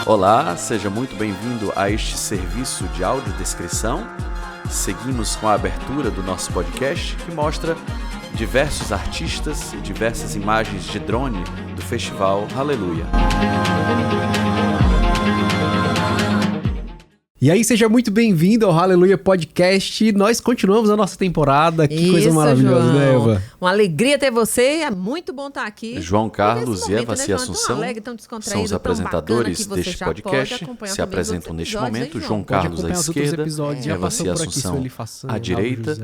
Olá, seja muito bem-vindo a este serviço de audiodescrição. Seguimos com a abertura do nosso podcast que mostra diversos artistas e diversas imagens de drone do Festival Hallelujah. E aí, seja muito bem-vindo ao Hallelujah Podcast. Nós continuamos a nossa temporada. Que coisa maravilhosa, João. né, Eva? Uma alegria ter você, é muito bom estar aqui. João Carlos e Eva João? Assunção Alegre, são os apresentadores deste podcast. Se apresentam neste momento João Carlos à esquerda, Eva Assunção à direita.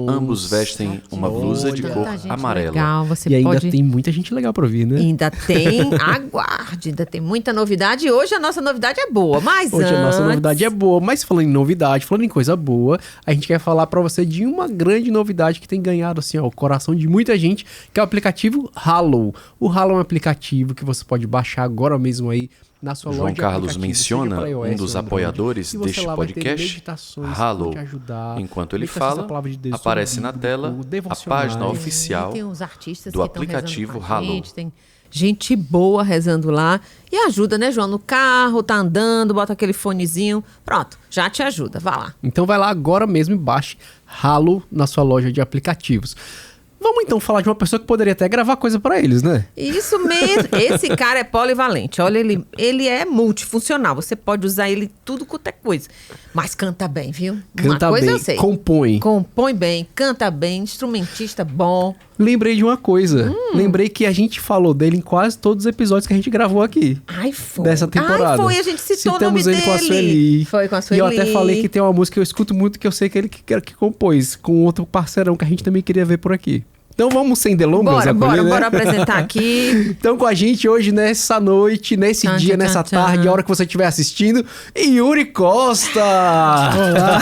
Ambos vestem uma blusa de cor amarela. Legal, você E ainda pode... tem muita gente legal pra ouvir, né? Ainda tem, aguarde, ainda tem muita novidade. E hoje a nossa novidade é boa, mas Hoje antes... a nossa novidade é boa, mas falando em novidade, falando em coisa boa, a gente quer falar pra você de uma grande novidade que tem ganhado assim, ó, o coração de muita gente, que é o aplicativo Hallow. O Hallow é um aplicativo que você pode baixar agora mesmo aí na sua loja João de Carlos aplicativos, menciona seja pra iOS um dos ou Android, apoiadores e você deste lá vai ter podcast, meditações que Hallow. vão te ajudar, Enquanto ele meditações da fala, palavra de Deus, aparece sobre na o tela bíblico, a devocionais. página oficial Tem uns artistas do que estão aplicativo rezando com a Hallow. gente, tem gente boa rezando lá. E ajuda, né, João? No carro, tá andando, bota aquele fonezinho. Pronto, já te ajuda. Vá lá. Então vai lá agora mesmo e baixe Hallow na sua loja de aplicativos. Vamos então falar de uma pessoa que poderia até gravar coisa pra eles, né? Isso mesmo. Esse cara é polivalente. Olha, ele é multifuncional. Você pode usar ele tudo quanto é coisa. Mas canta bem, viu? Canta uma coisa bem, eu sei. compõe. Compõe bem, canta bem, instrumentista bom. Lembrei de uma coisa. Lembrei que a gente falou dele em quase todos os episódios que a gente gravou aqui. Ai, foi. Dessa temporada. Ai, foi. A gente citou Citamos o nome ele com a dele. Sueli. Foi com a E Sueli. eu até falei que tem uma música que eu escuto muito, que eu sei que ele que compôs, com outro parceirão que a gente também queria ver por aqui. Então vamos sem delongas, Bora apresentar aqui. Então com a gente hoje, nessa noite, nesse dia, nessa tarde, a hora que você estiver assistindo, Yuri Costa! Olá!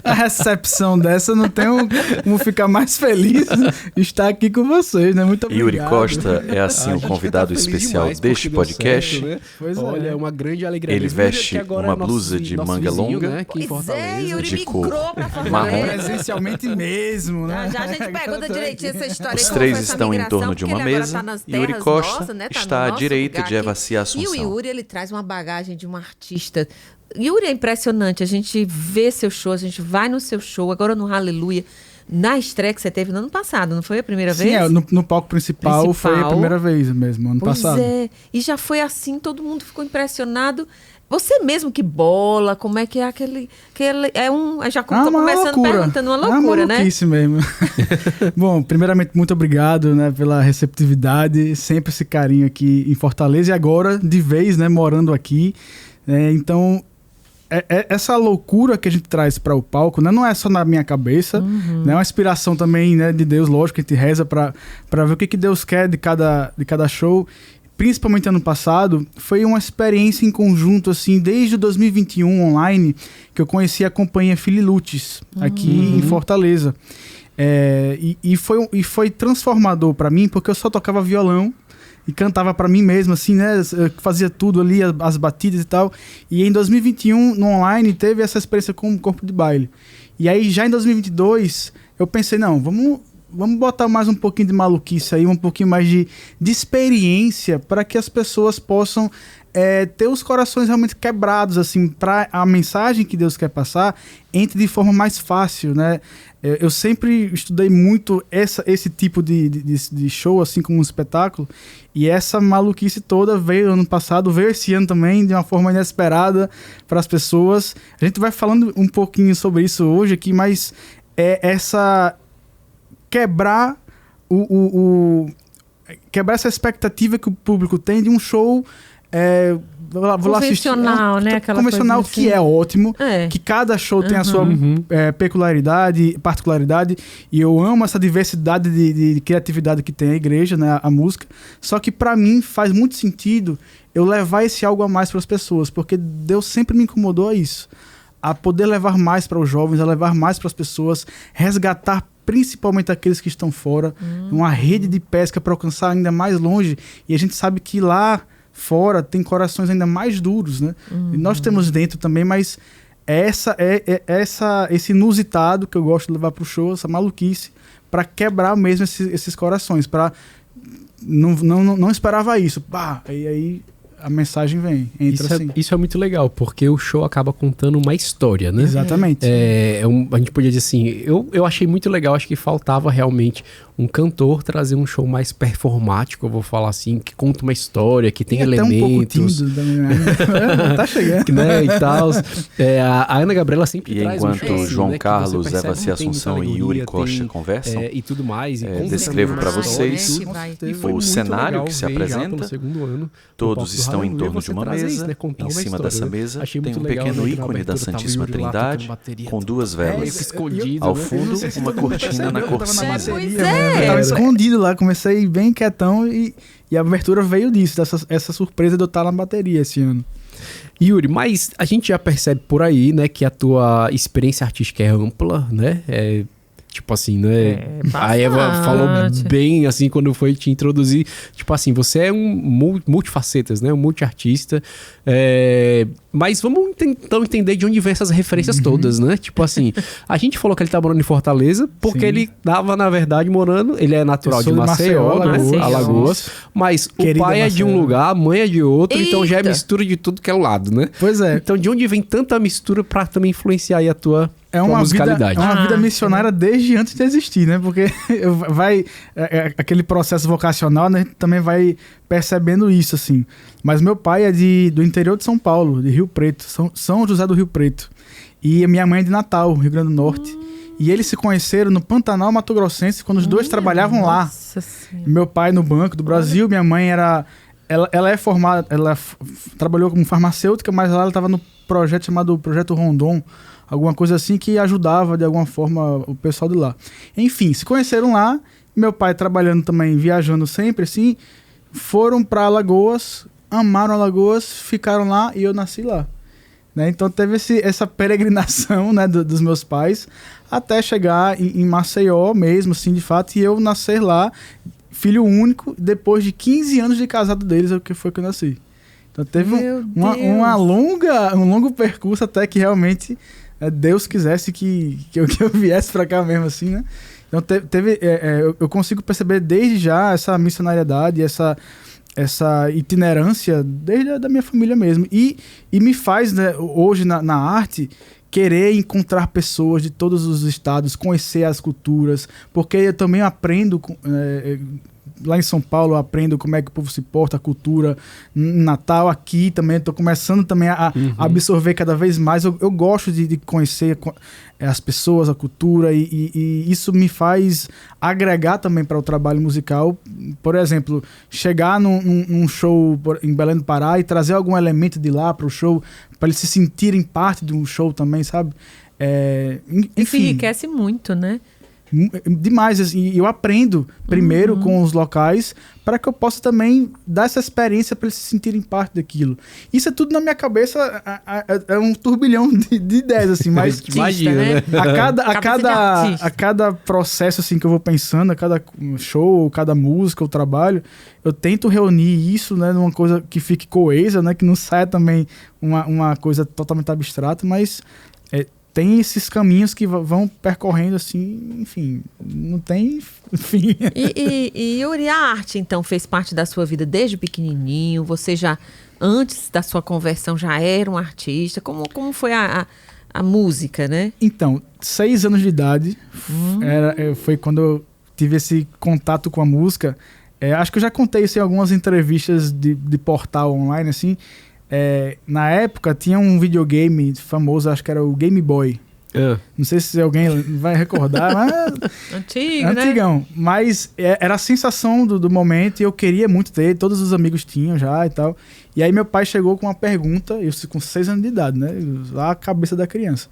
A recepção dessa, não tenho como ficar mais feliz de estar aqui com vocês, né? Muito obrigado. Yuri Costa é assim o gente convidado fica feliz especial demais deste porque deu podcast. certo, né? Pois Olha, é uma grande alegria. Ele mesmo. veste Que agora uma é nosso blusa de nosso manga vizinho, longa, né? Aqui em Pois Fortaleza. é, Yuri de cor migrou pra Fortaleza. marrom. Presencialmente mesmo, né? Já a gente pergunta direitinho essa história. Os como três foi essa estão em migração, torno de porque uma ele agora mesa. tá nas Yuri terras Costa nossas, né? Tá está no à nosso direita lugar de Eva aqui. Assunção. E o Yuri, ele traz uma bagagem de um artista. Yuri é impressionante. A gente vê seu show, a gente vai no seu show, agora no Hallelujah. Na estreia que você teve no ano passado, não foi a primeira Sim, vez? no palco principal foi a primeira vez mesmo, ano Pois passado. é, e já foi assim, todo mundo ficou impressionado. Você mesmo que bola, como é que é aquele já tô começando perguntando uma loucura, uma né? maluquice mesmo. Bom, primeiramente, muito obrigado, né, pela receptividade, sempre esse carinho aqui em Fortaleza e agora, de vez, né, morando aqui. Então, essa loucura que a gente traz para o palco, né, não é só na minha cabeça, né, é uma inspiração também, né, de Deus, lógico, que a gente reza para ver o que Deus quer de cada show. Principalmente ano passado, foi uma experiência em conjunto, assim, desde 2021 online, que eu conheci a companhia Fililutes, aqui em Fortaleza. E foi transformador para mim, porque eu só tocava violão e cantava para mim mesmo, assim, né? Eu fazia tudo ali, as batidas e tal. E em 2021, no online, teve essa experiência com o corpo de baile. E aí, já em 2022, eu pensei, não, vamos botar mais um pouquinho de maluquice aí, um pouquinho mais de experiência para que as pessoas possam ter os corações realmente quebrados, assim, para a mensagem que Deus quer passar entre de forma mais fácil, né? Eu sempre estudei muito esse tipo de show, assim, como um espetáculo, e essa maluquice toda veio ano passado, veio esse ano também, de uma forma inesperada para as pessoas. A gente vai falando um pouquinho sobre isso hoje aqui, mas quebrar quebrar essa expectativa que o público tem de um show vou lá assistir, convencional, né? Aquela convencional coisa que assim. é ótimo, É. que cada show tem a sua peculiaridade, particularidade, e eu amo essa diversidade de criatividade que tem a igreja, né, a música, só que pra mim faz muito sentido eu levar esse algo a mais para as pessoas, porque Deus sempre me incomodou a isso, a poder levar mais para os jovens, a levar mais para as pessoas, resgatar principalmente aqueles que estão fora, uma rede de pesca para alcançar ainda mais longe, e a gente sabe que lá fora tem corações ainda mais duros, né? E nós temos dentro também, mas esse inusitado que eu gosto de levar pro show, essa maluquice, para quebrar mesmo esses corações, para não esperava isso, pá, aí a mensagem vem, entra assim. Isso é muito legal, porque o show acaba contando uma história, né? Exatamente. A gente podia dizer assim, eu achei muito legal, acho que faltava realmente um cantor trazer um show mais performático, eu vou falar assim, que conta uma história, que tem elementos. Até um pouco tímido também, tá chegando. Né, e tal. A Ana Gabriela sempre traz um enquanto show assim, João né, Carlos, Eva C. Assunção e Yuri Costa conversam, e tudo mais. E descrevo para vocês o cenário que se apresenta. Todos estão em torno de uma mesa. Em cima dessa mesa tem um pequeno ícone da Santíssima Trindade com duas velas. Ao fundo, uma cortina na cor cinza. Eu tava escondido lá, comecei bem quietão e a abertura veio disso, essa surpresa de eu estar na bateria esse ano. Yuri, mas a gente já percebe por aí, né, que a tua experiência artística é ampla, né? Tipo assim, né? A Eva falou bem, assim, quando foi te introduzir. Tipo assim, você é um multifacetas, né? Um multiartista. Mas vamos então entender de onde vem essas referências todas, né? Tipo assim, a gente falou que ele tá morando em Fortaleza porque ele tava, na verdade, morando... Ele é natural de Maceió, né? Alagoas. Mas Querida o pai é de um lugar, a mãe é de outro. Eita. Então já é mistura de tudo que é o lado, né? Pois é. Então de onde vem tanta mistura pra também influenciar aí a tua musicalidade? É uma vida missionária desde antes de existir, né? Porque aquele processo vocacional, né? Também vai percebendo isso, assim. Mas meu pai é do interior de São Paulo, de Rio Preto, São José do Rio Preto. E a minha mãe é de Natal, Rio Grande do Norte. E eles se conheceram no Pantanal Mato Grossense, quando os dois trabalhavam lá. Meu pai no Banco do Brasil, minha mãe era... Ela é formada, ela trabalhou como farmacêutica, mas lá ela estava no projeto chamado Projeto Rondon, alguma coisa assim que ajudava de alguma forma o pessoal de lá. Enfim, se conheceram lá, meu pai trabalhando também, viajando sempre assim, foram para Alagoas, amaram Alagoas, ficaram lá e eu nasci lá. Né? Então teve essa peregrinação, né, dos meus pais até chegar em Maceió mesmo, assim, de fato, e eu nascer lá, filho único, depois de 15 anos de casado deles, é o que foi que eu nasci. Então teve um longo percurso até que realmente Deus quisesse que eu viesse para cá mesmo, assim, né? Então eu consigo perceber desde já essa missionariedade, essa itinerância desde a da minha família mesmo. E me faz, né, hoje na arte, querer encontrar pessoas de todos os estados, conhecer as culturas, porque eu também aprendo... lá em São Paulo eu aprendo como é que o povo se porta, a cultura. Em Natal, aqui também, estou começando também a absorver cada vez mais. Eu gosto de conhecer as pessoas, a cultura, e isso me faz agregar também para o trabalho musical. Por exemplo, chegar num show em Belém do Pará e trazer algum elemento de lá para o show, para eles se sentirem parte de um show também, sabe? Enfim, isso enriquece muito, né? Demais, assim, eu aprendo primeiro com os locais para que eu possa também dar essa experiência para eles se sentirem parte daquilo. Isso é tudo na minha cabeça, é um turbilhão de ideias, assim, mas imagina, né? A cada processo assim que eu vou pensando, a cada show, cada música, o trabalho, eu tento reunir isso, né, numa coisa que fique coesa, né, que não saia também uma coisa totalmente abstrata, mas tem esses caminhos que vão percorrendo assim, enfim, não tem fim. E Yuri, a arte, então, fez parte da sua vida desde pequenininho? Você já, antes da sua conversão, já era um artista? Como foi a música, né? Então, 6 anos de idade, foi quando eu tive esse contato com a música. Acho que eu já contei isso em algumas entrevistas de portal online, assim. Na época tinha um videogame famoso, acho que era o Game Boy. Não sei se alguém vai recordar, mas antigão, né? Mas era a sensação do momento e eu queria muito ter, todos os amigos tinham já e tal. E aí meu pai chegou com uma pergunta, eu com 6 anos de idade, né? Lá a cabeça da criança.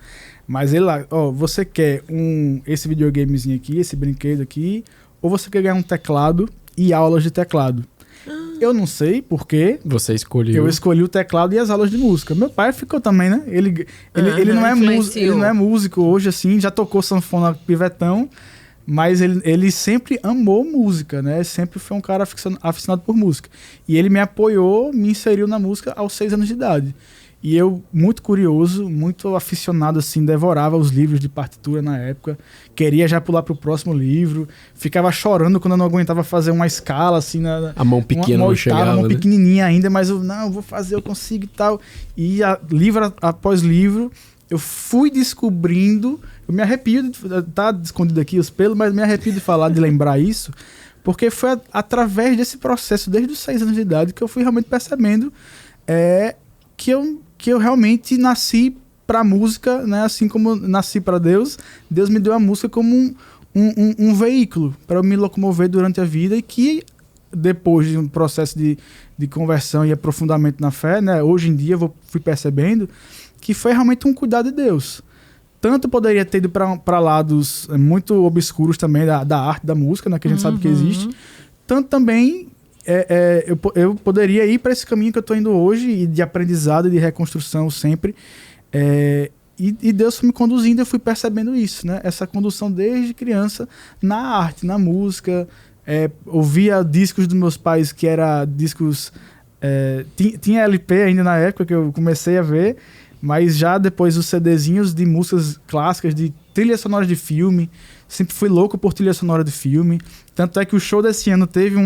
Mas ele lá, você quer esse videogamezinho aqui, esse brinquedo aqui, ou você quer ganhar um teclado e aulas de teclado? Eu não sei por quê. Você escolheu. Eu escolhi o teclado e as aulas de música. Meu pai ficou também, né? Ele não é músico, ele não é músico hoje, assim, já tocou sanfona pivetão, mas ele sempre amou música, né? Sempre foi um cara aficionado por música. E ele me apoiou, me inseriu na música aos 6 anos de idade. E eu, muito curioso, muito aficionado, assim, devorava os livros de partitura na época. Queria já pular pro próximo livro. Ficava chorando quando eu não aguentava fazer uma escala, assim, A mão pequena uma não oitava, chegava, uma né? pequenininha ainda, mas eu vou fazer, eu consigo e tal. E livro após livro, eu fui descobrindo. Eu me arrepio, tá escondido aqui os pelos, mas me arrepio de falar, de lembrar isso, porque foi através desse processo, desde os 6 anos de idade, que eu fui realmente percebendo que eu realmente nasci pra música, né? Assim como eu nasci pra Deus, Deus me deu a música como um veículo para eu me locomover durante a vida, e que depois de um processo de conversão e aprofundamento na fé, né? Hoje em dia fui percebendo que foi realmente um cuidado de Deus. Tanto poderia ter ido para lados muito obscuros também da arte, da música, né? Que a gente sabe que existe. Tanto também eu poderia ir para esse caminho que eu estou indo hoje, e de aprendizado e de reconstrução sempre. E Deus foi me conduzindo, eu fui percebendo isso, né? Essa condução desde criança na arte, na música. Ouvia discos dos meus pais, que era discos... tinha LP ainda na época que eu comecei a ver, mas já depois os CDzinhos de músicas clássicas, de trilha sonora de filme. Sempre fui louco por trilha sonora de filme. Tanto é que o show desse ano teve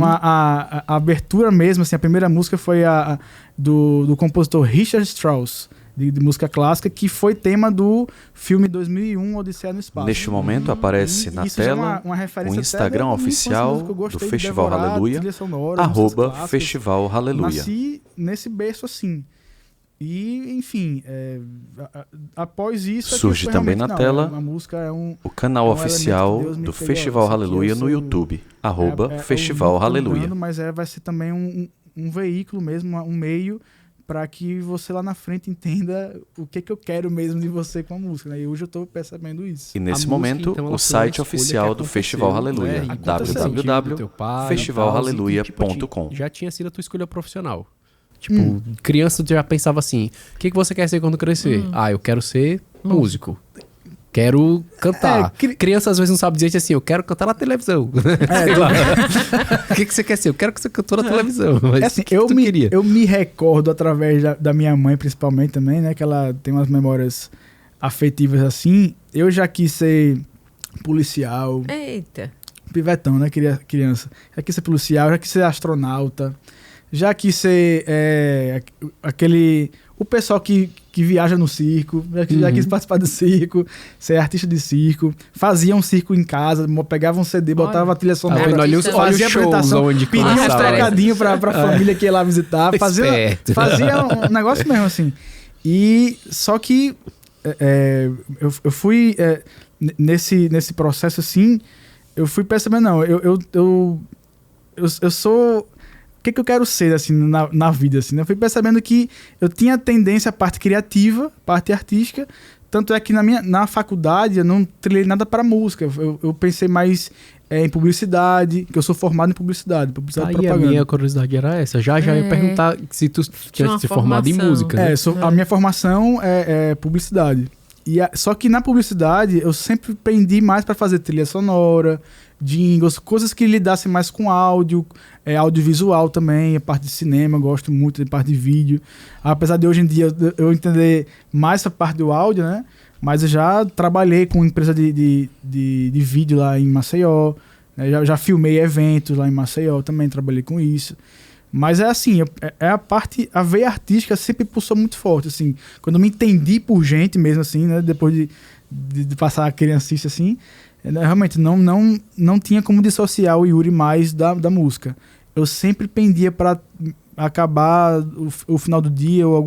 a abertura mesmo, assim, a primeira música foi do compositor Richard Strauss, de música clássica, que foi tema do filme 2001, Odisseia no Espaço. Neste momento aparece na tela o Instagram oficial do Festival Aleluia, @Festival Aleluia. Nasci nesse berço assim. E, enfim, após isso... Surge também na tela a música o canal oficial do Festival Aleluia no YouTube, @Festival Aleluia. Mas vai ser também um veículo mesmo, um meio para que você lá na frente entenda o que eu quero mesmo de você com a música, né? E hoje eu estou percebendo isso. E nesse momento, então, o site oficial do Festival Aleluia, www.festivalaleluia.com. Já tinha sido a tua escolha profissional. Tipo, criança, tu já pensava assim, o que você quer ser quando crescer? Eu quero ser músico. Quero cantar. Criança às vezes não sabe dizer assim, eu quero cantar na televisão. Sei lá. O que você quer ser? Eu quero que você cantor na televisão. Mas assim, que tu queria? Eu me recordo através da minha mãe, principalmente também, né? Que ela tem umas memórias afetivas assim. Eu já quis ser policial. Eita. Pivetão, né? Criança. Já quis ser policial, já quis ser astronauta. Já quis ser o pessoal que viaja no circo, já quis participar do circo, ser artista de circo, fazia um circo em casa, pegava um CD, botava a trilha sonora, fazia a apresentação, pedia uns trocadinhos pra família que ia lá visitar, fazia um negócio mesmo assim. E só que eu fui nesse processo assim, eu fui percebendo, não, eu sou... O que eu quero ser, assim, na vida, assim, né? Eu fui percebendo que eu tinha tendência à parte criativa, parte artística, tanto é que na faculdade eu não trilhei nada para música, eu pensei mais em publicidade, que eu sou formado em publicidade e propaganda. A minha curiosidade era essa, já ia perguntar se tu tinha se formado em música. Né? A minha formação é publicidade. Só que na publicidade eu sempre aprendi mais para fazer trilha sonora, jingles, coisas que lidassem mais com áudio, audiovisual também, a parte de cinema, eu gosto muito da parte de vídeo. Apesar de hoje em dia eu entender mais essa parte do áudio, né? Mas eu já trabalhei com empresa de vídeo lá em Maceió, né? Já filmei eventos lá em Maceió, também trabalhei com isso. Mas é assim, a veia artística sempre pulsou muito forte, assim. Quando eu me entendi por gente mesmo, assim, né? Depois de passar a criancice, assim, realmente não tinha como dissociar o Yuri mais da música. Eu sempre pendia para acabar o final do dia ou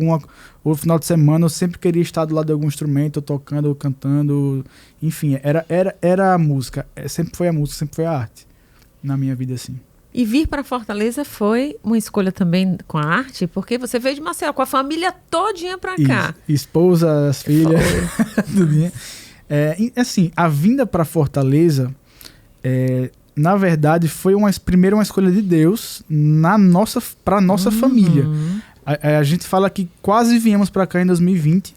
o final de semana, eu sempre queria estar do lado de algum instrumento, ou tocando, ou cantando, enfim, era a música, sempre foi a música, sempre foi a arte na minha vida, assim. E vir para Fortaleza foi uma escolha também com a arte, porque você veio de Maceió com a família todinha para cá. Esposa, as filhas, tudinho. Assim, a vinda para Fortaleza, na verdade, foi primeiro uma escolha de Deus para nossa família. A gente fala que quase viemos para cá em 2020.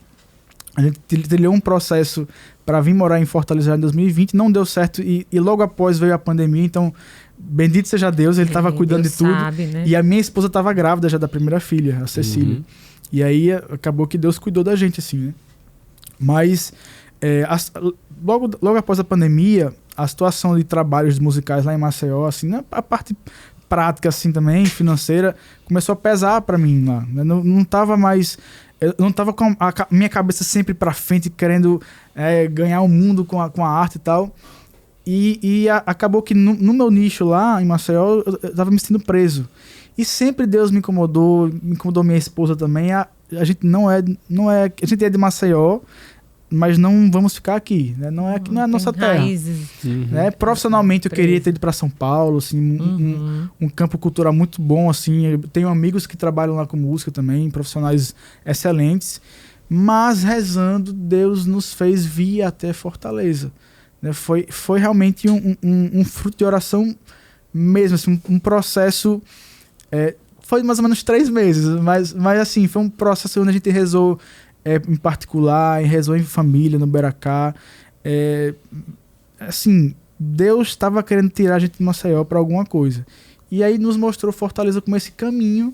A gente trilhou um processo para vir morar em Fortaleza em 2020, não deu certo e logo após veio a pandemia, então bendito seja Deus, ele estava cuidando de tudo. Sabe, né? E a minha esposa estava grávida já da primeira filha, a Cecília. E aí acabou que Deus cuidou da gente, assim, né? Mas logo após a pandemia, a situação de trabalhos musicais lá em Maceió, assim, né, a parte prática, assim, também, financeira, começou a pesar pra mim lá. Né? Não tava mais... Eu não tava com a minha cabeça sempre pra frente, querendo ganhar o mundo com a arte e tal. E acabou que no meu nicho lá em Maceió, eu tava me sentindo preso. E sempre Deus me incomodou minha esposa também. A gente a gente é de Maceió, mas não vamos ficar aqui, né? Não é a nossa terra. Raízes. Né? Profissionalmente eu queria ter ido para São Paulo, assim, um campo cultural muito bom, assim. Eu tenho amigos que trabalham lá com música também, profissionais excelentes. Mas rezando, Deus nos fez vir até Fortaleza. Né? Foi realmente um fruto de oração mesmo, assim, um processo. Foi mais ou menos 3 meses, mas assim, foi um processo onde a gente rezou em particular, rezou em família, no Beracá. Assim, Deus estava querendo tirar a gente de Maceió para alguma coisa. E aí nos mostrou Fortaleza como esse caminho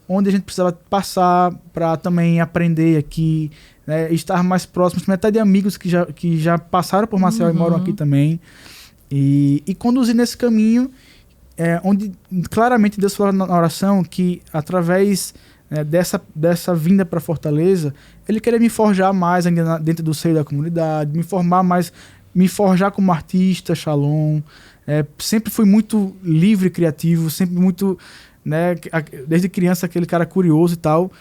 onde a gente precisava passar para também aprender aqui, né, estar mais próximos, até de amigos que já passaram por Maceió e moram aqui também. E conduzir nesse caminho, onde claramente Deus falou na oração que através dessa vinda para Fortaleza, Ele queria me forjar mais ainda dentro do seio da comunidade, me forjar como artista, Shalom. Sempre fui muito livre e criativo, sempre muito, né, desde criança aquele cara curioso e tal,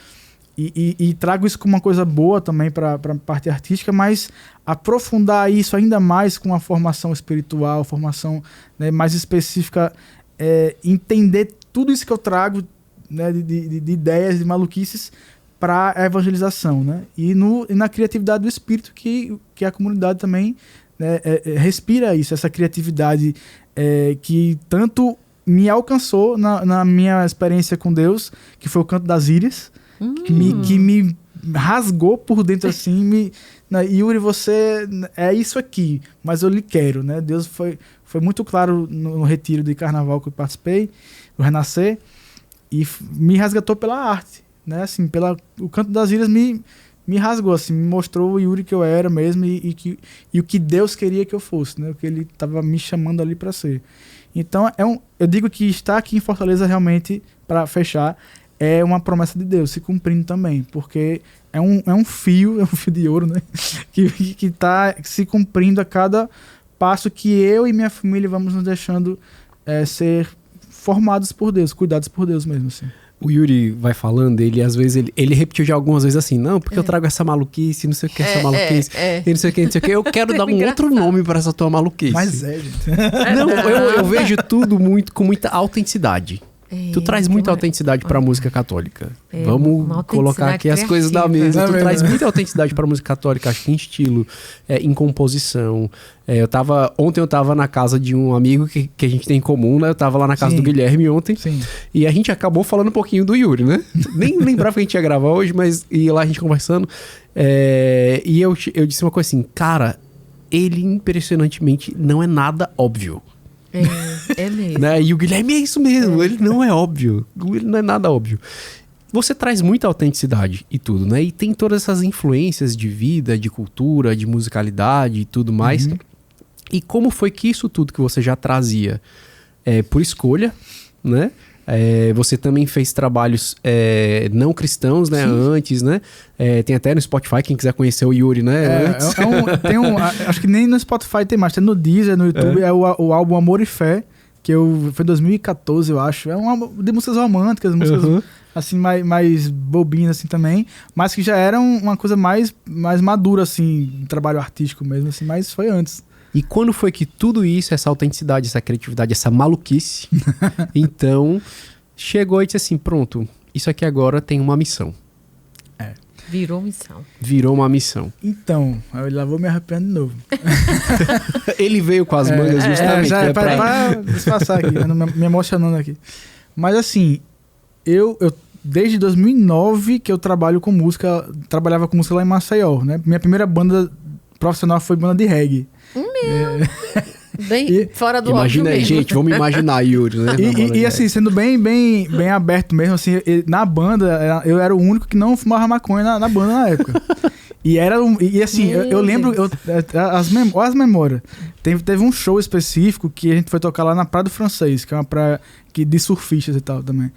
e trago isso como uma coisa boa também para a parte artística, mas aprofundar isso ainda mais com a formação espiritual, formação, né, mais específica, entender tudo isso que eu trago, né, de ideias, de maluquices para a evangelização, né? E na criatividade do espírito que a comunidade também, né, respira isso, essa criatividade que tanto me alcançou na minha experiência com Deus, que foi o Canto das Ilhas, que me rasgou por dentro assim, Yuri, você é isso aqui, mas eu lhe quero, né? Deus foi muito claro no retiro de carnaval que eu participei, do Renascer, e me resgatou pela arte, né? Assim, o Canto das Ilhas me rasgou, assim, me mostrou o Yuri que eu era mesmo e o que Deus queria que eu fosse, né? O que Ele estava me chamando ali para ser. Então, eu digo que estar aqui em Fortaleza realmente, para fechar, é uma promessa de Deus se cumprindo também, porque é um fio de ouro, né? que está se cumprindo a cada passo que eu e minha família vamos nos deixando ser formados por Deus, cuidados por Deus mesmo, assim. O Yuri vai falando, às vezes, ele repetiu já algumas vezes assim, não, porque eu trago essa maluquice, não sei o que, essa maluquice, e não sei o que, não sei o que. Eu quero dar um outro nome para essa tua maluquice. Mas gente. Não, eu vejo tudo com muita autenticidade. Tu traz muita autenticidade pra música católica. Vamos colocar aqui as coisas da mesa. Tu traz muita autenticidade pra música católica, acho que em estilo, em composição. Ontem eu tava na casa de um amigo que a gente tem em comum, né? Eu tava lá na casa do Guilherme ontem. Sim. E a gente acabou falando um pouquinho do Yuri, né? Nem lembrava que a gente ia gravar hoje, mas ia lá a gente conversando. E eu disse uma coisa assim, cara, ele impressionantemente não é nada óbvio. É mesmo. Né? E o Guilherme é isso mesmo, ele não é óbvio, ele não é nada óbvio. Você traz muita autenticidade e tudo, né? E tem todas essas influências de vida, de cultura, de musicalidade e tudo mais. E como foi que isso tudo que você já trazia por escolha, né? Você também fez trabalhos não cristãos, né? Antes, né? Tem até no Spotify, quem quiser conhecer o Yuri, né? Acho que nem no Spotify tem mais, tem no Deezer, no YouTube, o álbum Amor e Fé, que foi em 2014, eu acho. É um álbum de músicas românticas, músicas assim, mais bobinhas assim também, mas que já era uma coisa mais madura, assim, trabalho artístico mesmo, assim, mas foi antes. E quando foi que tudo isso, essa autenticidade, essa criatividade, essa maluquice, então chegou e disse assim, pronto, isso aqui agora tem uma missão. Virou missão. Virou uma missão. Então, eu lá vou me arrepender de novo. Ele veio com as mangas justamente. Para disfarçar aqui, me emocionando aqui. Mas assim, eu desde 2009 que eu trabalhava com música lá em Maceió, né? Minha primeira banda profissional foi banda de reggae. Bem fora do óbvio Imagina aí, mesmo. gente, vamos imaginar Yuri, né? E assim, sendo bem aberto mesmo, assim, na banda, eu era o único que não fumava maconha na banda na época. E assim, eu lembro, as memórias. Teve um show específico que a gente foi tocar lá na Praia do Francês, que é uma praia de surfistas e tal também.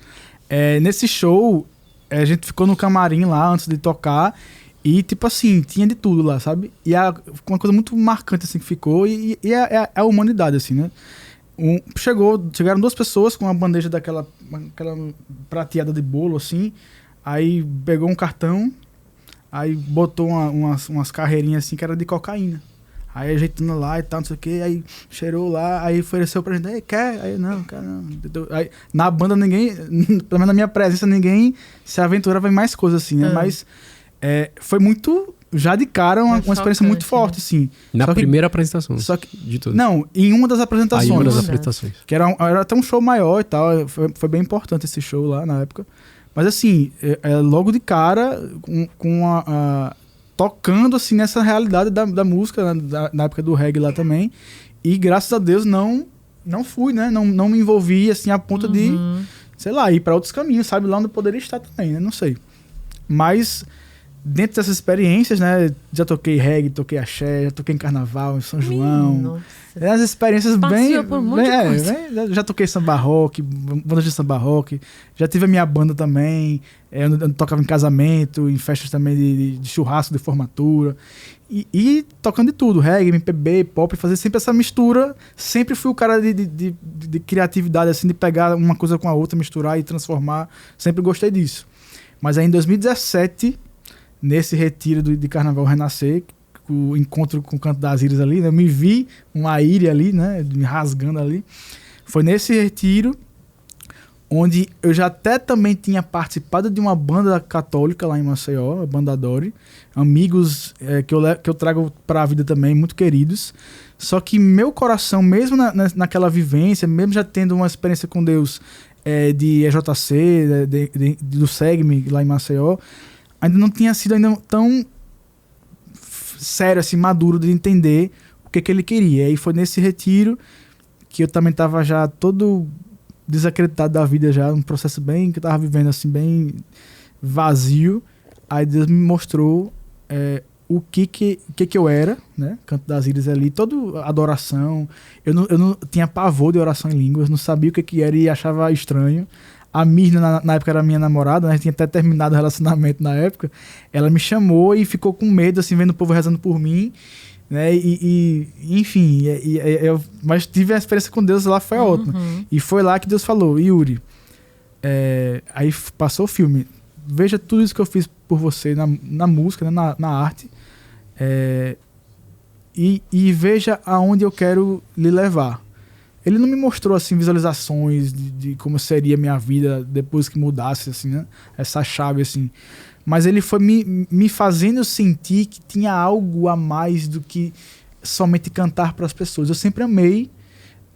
Nesse show, a gente ficou no camarim lá antes de tocar. E, tipo assim, tinha de tudo lá, sabe? E uma coisa muito marcante, assim, que ficou. E a humanidade, assim, né? Chegaram 2 pessoas com uma bandeja aquela prateada de bolo, assim. Aí pegou um cartão, aí botou umas carreirinhas, assim, que era de cocaína. Aí ajeitando lá e tal, não sei o que. Aí cheirou lá, aí ofereceu pra gente. Aí, quer? Aí, não, quer não. Aí, na banda, ninguém... Pelo menos na minha presença, ninguém se aventurava em mais coisas, assim, né? Mas... foi muito, já de cara, uma experiência muito forte, assim. Na primeira apresentação. Só que, de todas. não, em uma das apresentações. Em uma das apresentações. Que era até um show maior e tal. Foi bem importante esse show lá na época. Mas assim, logo de cara, tocando assim nessa realidade da música, na época do reggae lá também. E graças a Deus não fui, né? Não me envolvi assim a ponto de, sei lá, ir para outros caminhos, sabe? Lá onde eu poderia estar também, né? Não sei. Mas... dentro dessas experiências, né? Já toquei reggae, toquei axé, já toquei em carnaval, em São João. As experiências Passeou por um monte de coisa. Já toquei samba rock, bandas de samba rock. Já tive a minha banda também. Eu tocava em casamento, em festas também de churrasco, de formatura. E tocando de tudo, reggae, MPB, pop, fazer sempre essa mistura. Sempre fui o cara de criatividade, assim, de pegar uma coisa com a outra, misturar e transformar. Sempre gostei disso. Mas aí em 2017... nesse retiro de Carnaval Renascer, o encontro com o Canto das Íris ali, né? Eu me vi uma íria ali, né? Me rasgando ali. Foi nesse retiro onde eu já até também tinha participado de uma banda católica lá em Maceió, a Banda Dori. Amigos que eu trago para a vida também, muito queridos. Só que meu coração, mesmo naquela vivência, mesmo já tendo uma experiência com Deus de EJC, do SEGME lá em Maceió, ainda não tinha sido ainda tão sério, assim, maduro de entender o que ele queria. E foi nesse retiro que eu também estava já todo desacreditado da vida, já um processo bem que eu estava vivendo assim, bem vazio. Aí Deus me mostrou o que eu era, né? Canto das Íris ali, toda adoração. Eu não tinha pavor de oração em línguas, não sabia o que era e achava estranho. A Mirna, na época, era minha namorada, né? A gente tinha até terminado o relacionamento na época. Ela me chamou e ficou com medo, assim, vendo o povo rezando por mim, né? Enfim, mas tive a experiência com Deus lá, foi ótima. E foi lá que Deus falou, Yuri, aí passou o filme, veja tudo isso que eu fiz por você na música, né? na arte, e veja aonde eu quero lhe levar. Ele não me mostrou, assim, visualizações de como seria a minha vida depois que mudasse, assim, né? Essa chave, assim. Mas ele foi me fazendo sentir que tinha algo a mais do que somente cantar para as pessoas. Eu sempre amei,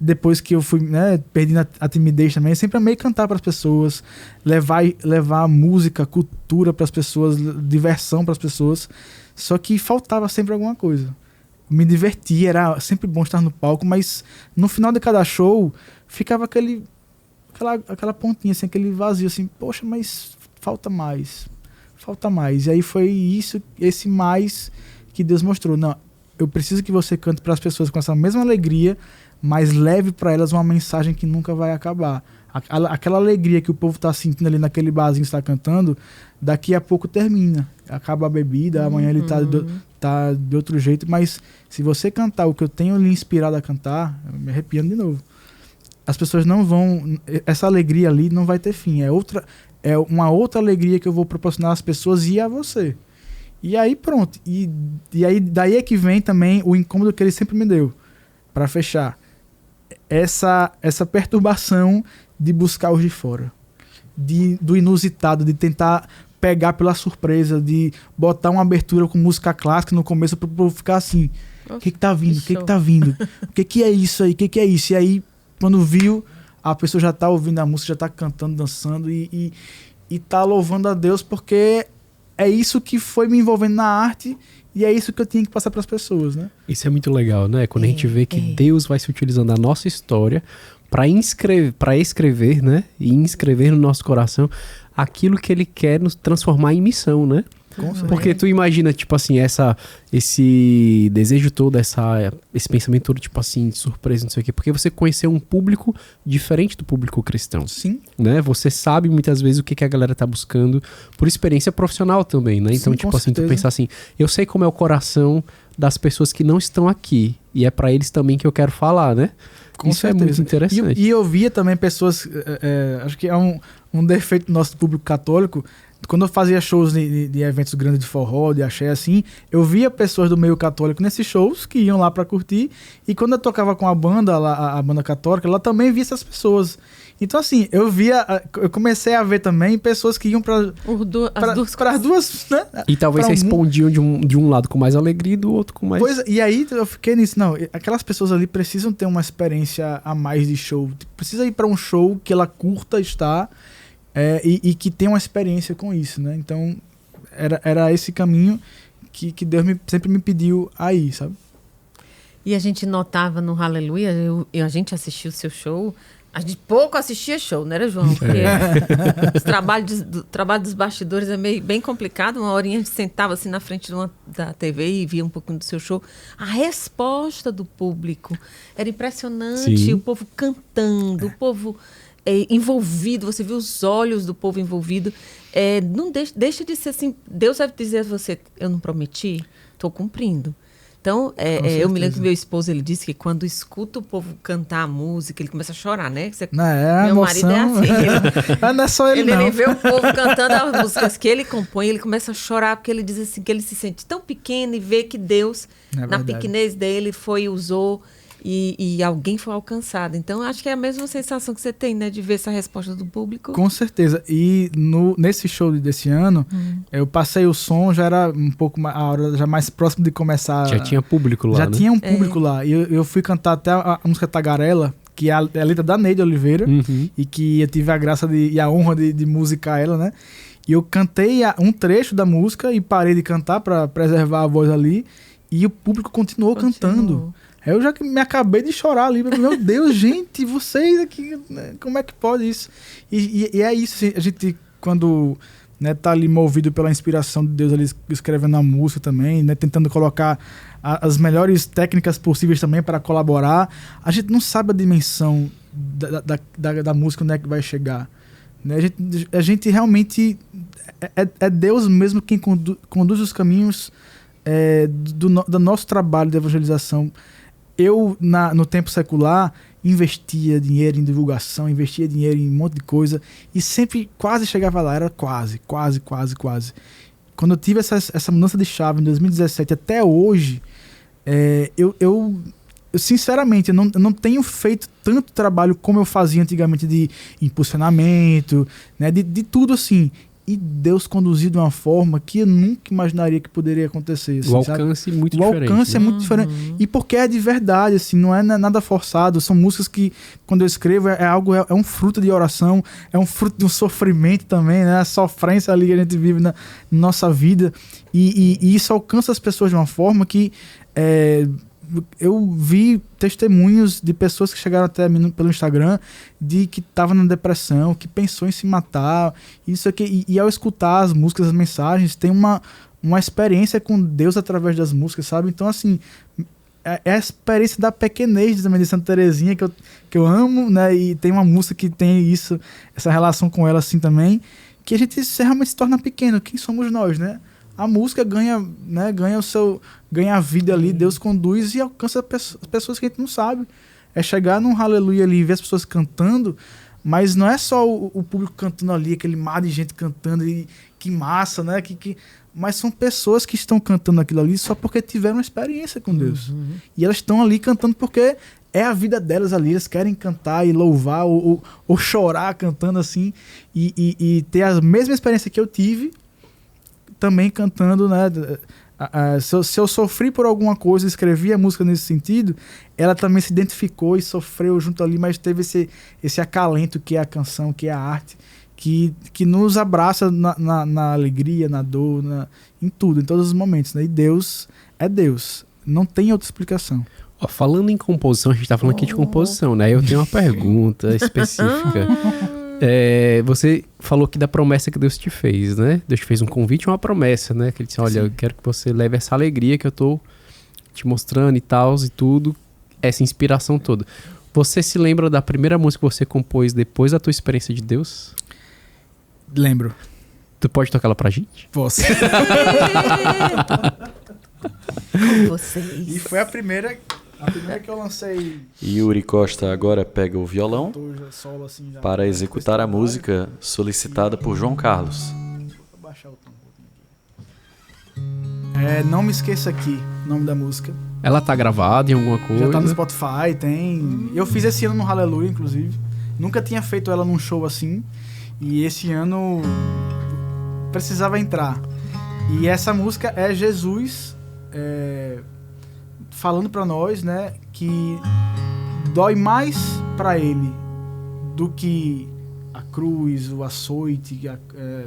depois que eu fui, né, perdendo a timidez também, eu sempre amei cantar para as pessoas, levar música, cultura para as pessoas, diversão para as pessoas. Só que faltava sempre alguma coisa. Me divertia, era sempre bom estar no palco, mas no final de cada show ficava aquela pontinha, assim, aquele vazio, assim, poxa, mas falta mais. E aí foi esse mais que Deus mostrou. Não, eu preciso que você cante para as pessoas com essa mesma alegria, mas leve para elas uma mensagem que nunca vai acabar. Aquela alegria que o povo está sentindo ali naquele barzinho que está cantando, daqui a pouco termina. Acaba a bebida, amanhã ele tá de outro jeito, mas se você cantar o que eu tenho lhe inspirado a cantar, eu me arrepiando de novo. As pessoas não vão... Essa alegria ali não vai ter fim. É uma outra alegria que eu vou proporcionar às pessoas e a você. E aí pronto. E aí daí é que vem também o incômodo que ele sempre me deu. Para fechar. Essa perturbação de buscar os de fora. Do inusitado, de tentar pegar pela surpresa, de botar uma abertura com música clássica no começo para o povo ficar assim, o que tá vindo? O que tá vindo? O que é isso aí? O que é isso? E aí, quando viu, a pessoa já tá ouvindo a música, já tá cantando, dançando e tá louvando a Deus porque é isso que foi me envolvendo na arte e é isso que eu tinha que passar para as pessoas, né? Isso é muito legal, né? Quando a gente vê que Deus vai se utilizando da nossa história para escrever, né? E inscrever no nosso coração aquilo que ele quer nos transformar em missão, né? Porque tu imagina, tipo assim, esse desejo todo, esse pensamento todo, tipo assim, de surpresa, não sei o quê. Porque você conheceu um público diferente do público cristão. Sim. Né? Você sabe muitas vezes o que a galera tá buscando por experiência profissional também, né? Então, Sim, tipo com assim, certeza. tu pensar assim, eu sei como é o coração das pessoas que não estão aqui. E é pra eles também que eu quero falar, né? Com Isso certeza. é muito interessante. E eu via também pessoas, acho que é um defeito do nosso público católico. Quando eu fazia shows de eventos grandes de forró, de axé, assim, eu via pessoas do meio católico nesses shows que iam lá pra curtir. E quando eu tocava com a banda, a banda católica, ela também via essas pessoas. Então, assim, eu comecei a ver também pessoas que iam para as duas, né? E talvez pra se respondiam de um lado com mais alegria e do outro com mais... Pois, e aí eu fiquei nisso, não, aquelas pessoas ali precisam ter uma experiência a mais de show. Precisa ir para um show que ela curta estar e que tenha uma experiência com isso, né? Então, era esse caminho que Deus sempre me pediu aí, sabe? E a gente notava no Aleluia, a gente assistiu o seu show... A gente pouco assistia show, não era, João? Porque o trabalho dos bastidores é bem complicado. Uma horinha a gente sentava assim na frente da TV e via um pouquinho do seu show. A resposta do público era impressionante. Sim. O povo cantando, o povo envolvido. Você viu os olhos do povo envolvido. Não deixa de ser assim. Deus deve dizer a você, eu não prometi, estou cumprindo. Então, eu me lembro que meu esposo, ele disse que quando escuta o povo cantar a música, ele começa a chorar, né? Meu marido é assim. Não é só ele Ele vê o povo cantando as músicas que ele compõe, ele começa a chorar, porque ele diz assim, que ele se sente tão pequeno e vê que Deus, na pequenez dele, usou e alguém foi alcançado. Então, acho que é a mesma sensação que você tem, né? De ver essa resposta do público. Com certeza. E nesse show desse ano, eu passei o som, já era um pouco a hora já mais próximo de começar. Já tinha público lá, Já né? tinha um público lá. E eu fui cantar até a música Tagarela, que é a letra da Neide Oliveira, e que eu tive a graça e a honra de musicar ela, né? E eu cantei um trecho da música e parei de cantar para preservar a voz ali, e o público continuou cantando. Eu já me acabei de chorar ali. Meu Deus, gente, vocês aqui, né, como é que pode isso? E é isso, assim, a gente, quando tá ali movido pela inspiração de Deus ali, escrevendo a música também, né, tentando colocar as melhores técnicas possíveis também para colaborar, a gente não sabe a dimensão da música, onde é que vai chegar. Né? A gente realmente... É Deus mesmo quem conduz os caminhos do nosso trabalho de evangelização. Eu, no tempo secular, investia dinheiro em divulgação, investia dinheiro em um monte de coisa e sempre quase chegava lá, era quase. Quando eu tive essa mudança de chave em 2017 até hoje, eu sinceramente, eu não tenho feito tanto trabalho como eu fazia antigamente de impulsionamento, né, de tudo assim. E Deus conduziu de uma forma que eu nunca imaginaria que poderia acontecer. Assim, o alcance é muito diferente. O alcance é muito diferente. E porque é de verdade, assim, não é nada forçado. São músicas que, quando eu escrevo, é um fruto de oração, é um fruto de um sofrimento também, né? A sofrência ali que a gente vive na nossa vida. E isso alcança as pessoas de uma forma que... eu vi testemunhos de pessoas que chegaram até mim pelo Instagram de que estavam na depressão, que pensou em se matar, isso aqui, e ao escutar as músicas, as mensagens, tem uma experiência com Deus através das músicas, sabe? Então, assim, é a experiência da pequenez também de Santa Terezinha, que eu amo, né? E tem uma música que tem isso, essa relação com ela assim também, que a gente realmente se torna pequeno. Quem somos nós, né? A música ganha a vida ali, Deus conduz e alcança as pessoas que a gente não sabe. É chegar num Aleluia ali e ver as pessoas cantando, mas não é só o público cantando ali, aquele mar de gente cantando, e que massa, né? Mas são pessoas que estão cantando aquilo ali só porque tiveram uma experiência com Deus. E elas estão ali cantando porque é a vida delas ali, elas querem cantar e louvar ou chorar cantando assim, e ter a mesma experiência que eu tive, também cantando, né? Se eu sofri por alguma coisa, escrevi a música nesse sentido, ela também se identificou e sofreu junto ali, mas teve esse acalento que é a canção, que é a arte, que nos abraça na alegria, na dor, em tudo, em todos os momentos, né? E Deus é Deus. Não tem outra explicação. Ó, falando em composição, a gente tá falando aqui de composição, né? Eu tenho uma pergunta específica. Você falou que da promessa que Deus te fez, né? Deus te fez um convite e uma promessa, né? Que ele disse, olha, eu quero que você leve essa alegria que eu tô te mostrando e tal, e tudo, essa inspiração toda. Você se lembra da primeira música que você compôs depois da tua experiência de Deus? Lembro. Tu pode tocar ela pra gente? Posso. Com vocês. E foi a primeira que eu lancei. Yuri Costa agora pega o violão Solo, assim, já para executar a música solicitada por João Carlos. Deixa eu baixar o tom um pouquinho aqui. Não Me Esqueça Aqui, o nome da música. Ela tá gravada em alguma coisa? Já tá no Spotify, tem. Eu fiz esse ano no Hallelujah, inclusive. Nunca tinha feito ela num show assim. E esse ano precisava entrar. E essa música é Jesus falando pra nós, né, que dói mais pra ele do que a cruz, o açoite,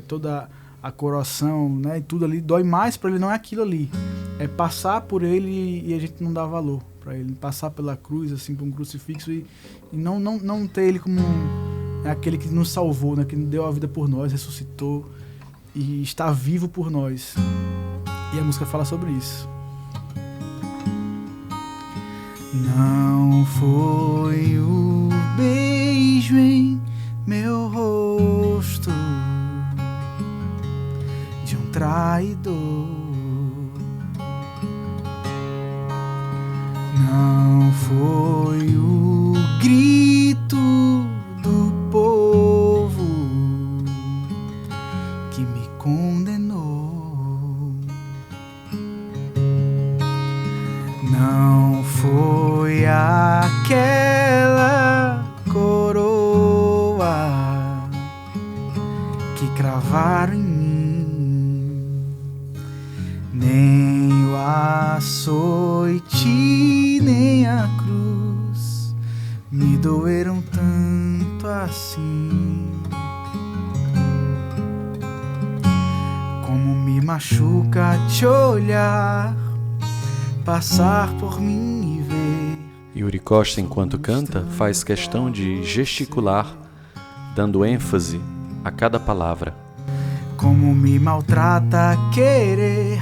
toda a coração, né, e tudo ali. Dói mais pra ele, não é aquilo ali. É passar por ele e a gente não dá valor pra ele. Passar pela cruz, assim, por um crucifixo e não ter ele como aquele que nos salvou, né, que deu a vida por nós, ressuscitou e está vivo por nós. E a música fala sobre isso. Não foi o beijo em meu rosto de um traidor. Não foi o grito do povo que me condenou. Não foi aquela coroa que cravaram em mim, nem o açoite, nem a cruz me doeram tanto assim. Como me machuca te olhar passar por mim e ver. Yuri Costa, enquanto canta, faz questão de gesticular, dando ênfase a cada palavra. Como me maltrata querer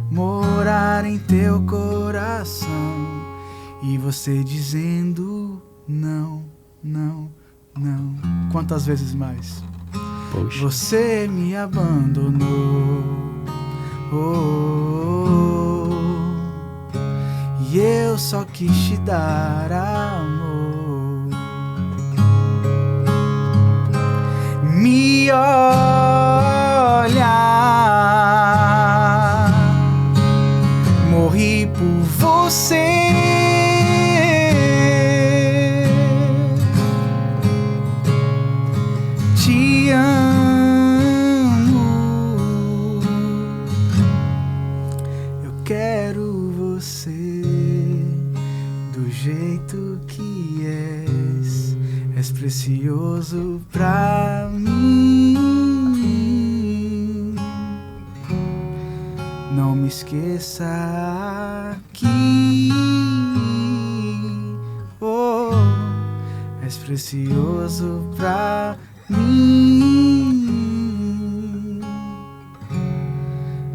morar em teu coração e você dizendo não, não, não. Quantas vezes mais? Poxa. Você me abandonou. E eu só quis te dar amor. Me olha, morri por você. Te amo. Eu quero você do jeito que és precioso pra mim. Não me esqueça que és precioso pra mim.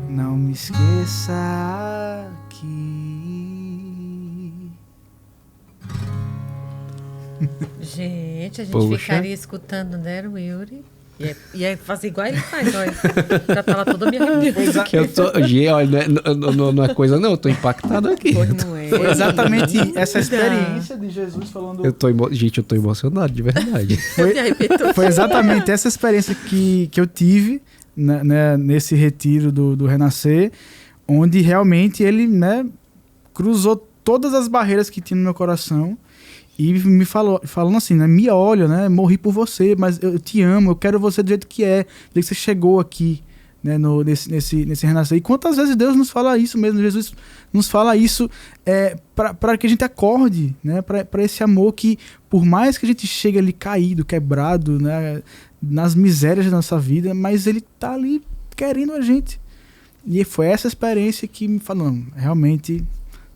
Não me esqueça que... Gente, a gente Poxa. ficaria escutando, né, o Yuri? Ia fazer igual ele faz, olha. Já tá lá toda minha arrepiada. Que eu tô, olha, não é coisa não, eu tô impactado aqui. Pois não é. Foi exatamente essa experiência de Jesus falando... Gente, eu tô emocionado, de verdade. Me arrepiou. Foi exatamente essa experiência que eu tive, né, nesse retiro do Renascer, onde realmente ele, né, cruzou todas as barreiras que tinha no meu coração e me falando assim, né, me olha, né, morri por você, mas eu te amo, eu quero você do jeito que é, do jeito que você chegou aqui, né, nesse Renascer. E quantas vezes Deus nos fala isso mesmo, Jesus nos fala isso para que a gente acorde, né, para esse amor que, por mais que a gente chegue ali caído, quebrado, né, nas misérias da nossa vida, mas ele tá ali querendo a gente. E foi essa experiência que me falou, não, realmente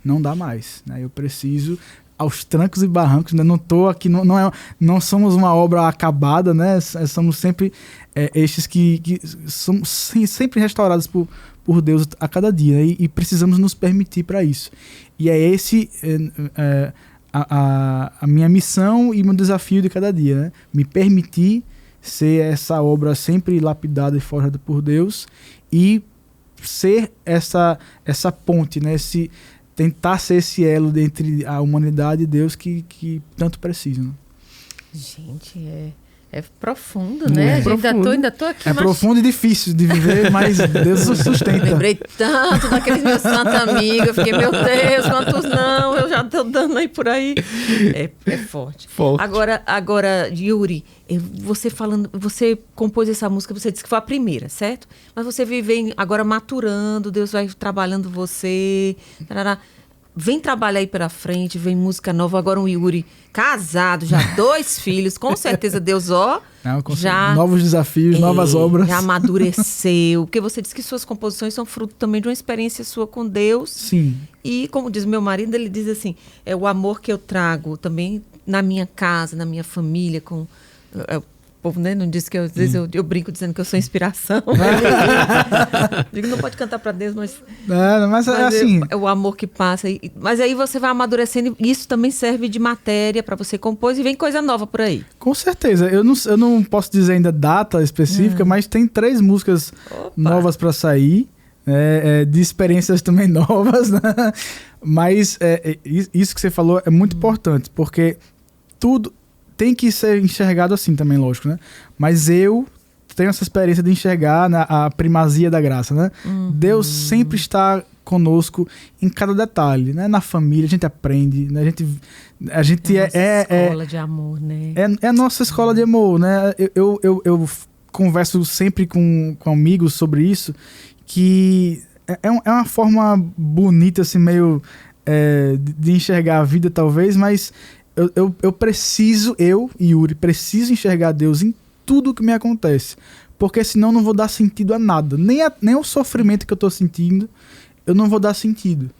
não dá mais, né? Eu preciso, aos trancos e barrancos, né? Não tô aqui, não somos uma obra acabada, né? Somos sempre estes que somos sempre restaurados por Deus a cada dia, né? E precisamos nos permitir para isso. E é esse a minha missão e meu desafio de cada dia, né? Me permitir ser essa obra sempre lapidada e forjada por Deus e ser essa ponte, né? Tentar ser esse elo entre a humanidade e Deus que tanto precisa. Né? Gente, é profundo, né? Ainda tô aqui. É profundo e difícil de viver, mas Deus o sustenta. Lembrei tanto daqueles meus santos amigos. Eu fiquei, meu Deus, quantos não? Eu já tô dando aí por aí. É forte. Agora, Yuri, você compôs essa música, você disse que foi a primeira, certo? Mas você vem agora maturando, Deus vai trabalhando você. Tarará. Vem trabalhar aí pela frente, vem música nova. Agora um Yuri casado, já 2 filhos. Com certeza Deus, já... Novos desafios, novas obras. Já amadureceu. Porque você disse que suas composições são fruto também de uma experiência sua com Deus. Sim. E como diz meu marido, ele diz assim, é o amor que eu trago também na minha casa, na minha família, com... O povo, né, não diz que às vezes eu brinco dizendo que eu sou inspiração. Digo, não pode cantar para Deus, mas assim... É o amor que passa. Mas aí você vai amadurecendo e isso também serve de matéria para você compor e vem coisa nova por aí. Com certeza. Eu não posso dizer ainda data específica, mas tem 3 músicas novas para sair, de experiências também novas, né? Mas isso que você falou é muito importante, porque tudo tem que ser enxergado assim também, lógico, né? Mas eu tenho essa experiência de enxergar a primazia da graça, né? Deus sempre está conosco em cada detalhe, né? Na família a gente aprende, né? A gente escola de amor, né? É a nossa escola de amor, né? Eu converso sempre com amigos sobre isso, que é uma forma bonita, assim, meio de enxergar a vida, talvez, mas eu preciso, Yuri, preciso enxergar Deus em tudo que me acontece. Porque senão eu não vou dar sentido a nada. Nem o sofrimento que eu estou sentindo, eu não vou dar sentido.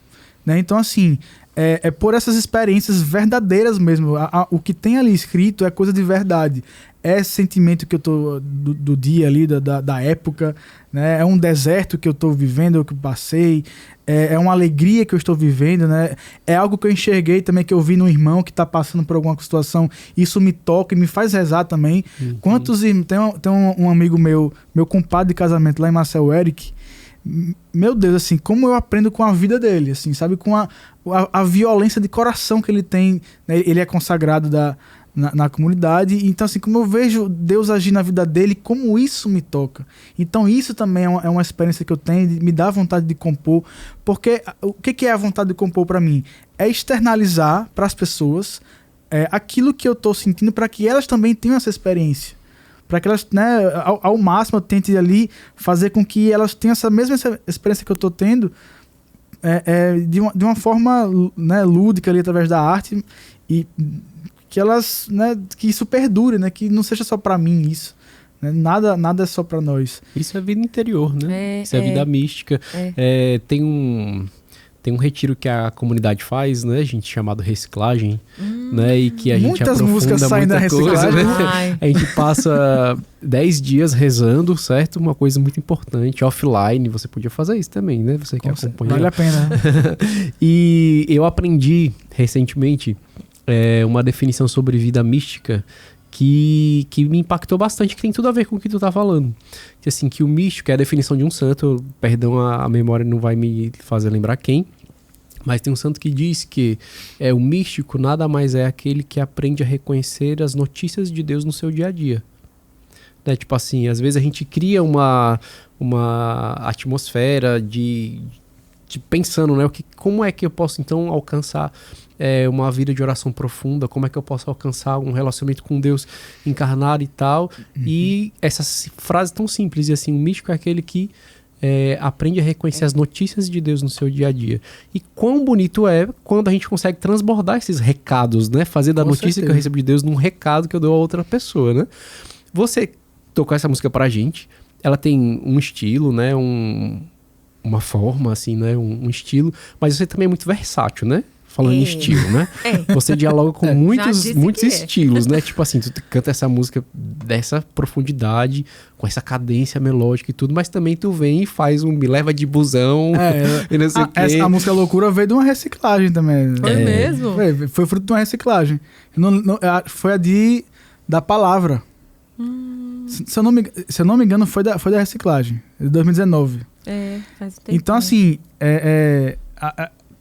Né? Então, assim, é por essas experiências verdadeiras mesmo. O que tem ali escrito é coisa de verdade. É sentimento que eu tô do dia ali, da época, né? É um deserto que eu tô vivendo, que eu passei, é uma alegria que eu estou vivendo, né? É algo que eu enxerguei também, que eu vi no irmão que tá passando por alguma situação, isso me toca e me faz rezar também. Quantos irmãos... Tem um amigo meu compadre de casamento lá em Marcel Eric, meu Deus, assim, como eu aprendo com a vida dele, assim, sabe? Com a violência de coração que ele tem, né? Ele é consagrado na comunidade, então assim, como eu vejo Deus agir na vida dele, como isso me toca. Então isso também é uma experiência que eu tenho, me dá vontade de compor, porque o que é a vontade de compor para mim? É externalizar para as pessoas aquilo que eu estou sentindo, para que elas também tenham essa experiência. Para que elas, né, ao máximo, eu tente ali fazer com que elas tenham essa mesma experiência que eu estou tendo, de uma forma, né, lúdica ali, através da arte, e que elas, né, que isso perdure, né, que não seja só para mim isso, né, nada é só para nós. Isso é vida interior, né? Isso é vida mística. Tem um retiro que a comunidade faz, né, gente, chamado reciclagem, né, e que a gente muitas músicas saem da reciclagem, né? A gente passa 10 dias rezando, certo? Uma coisa muito importante, offline, você podia fazer isso também, né? Você que acompanha. Vale a pena. E eu aprendi recentemente uma definição sobre vida mística que me impactou bastante, que tem tudo a ver com o que tu tá falando. Que assim, que o místico é a definição de um santo, perdão, a memória não vai me fazer lembrar quem, mas tem um santo que diz que o místico nada mais é aquele que aprende a reconhecer as notícias de Deus no seu dia a dia. Né? Tipo assim, às vezes a gente cria uma atmosfera de pensando, né, como é que eu posso então alcançar uma vida de oração profunda, como é que eu posso alcançar um relacionamento com Deus encarnado e tal, e essa frase tão simples, e assim, o místico é aquele que aprende a reconhecer as notícias de Deus no seu dia a dia. E quão bonito é quando a gente consegue transbordar esses recados, né, fazer da notícia que eu recebo de Deus num recado que eu dou a outra pessoa, né? Você tocou essa música pra gente. Ela tem um estilo, né? Uma forma, assim, né? Um estilo. Mas você também é muito versátil, né? Falando em estilo, né? Você dialoga com muitos estilos, né? Tipo assim, tu canta essa música dessa profundidade, com essa cadência melódica e tudo, mas também tu vem e faz Me Leva de Busão e não sei o quê. A música Loucura veio de uma reciclagem também. Foi mesmo? Foi fruto de uma reciclagem. Foi da Palavra. Se eu não me engano, foi da reciclagem, de 2019. Faz tempo. Então, assim,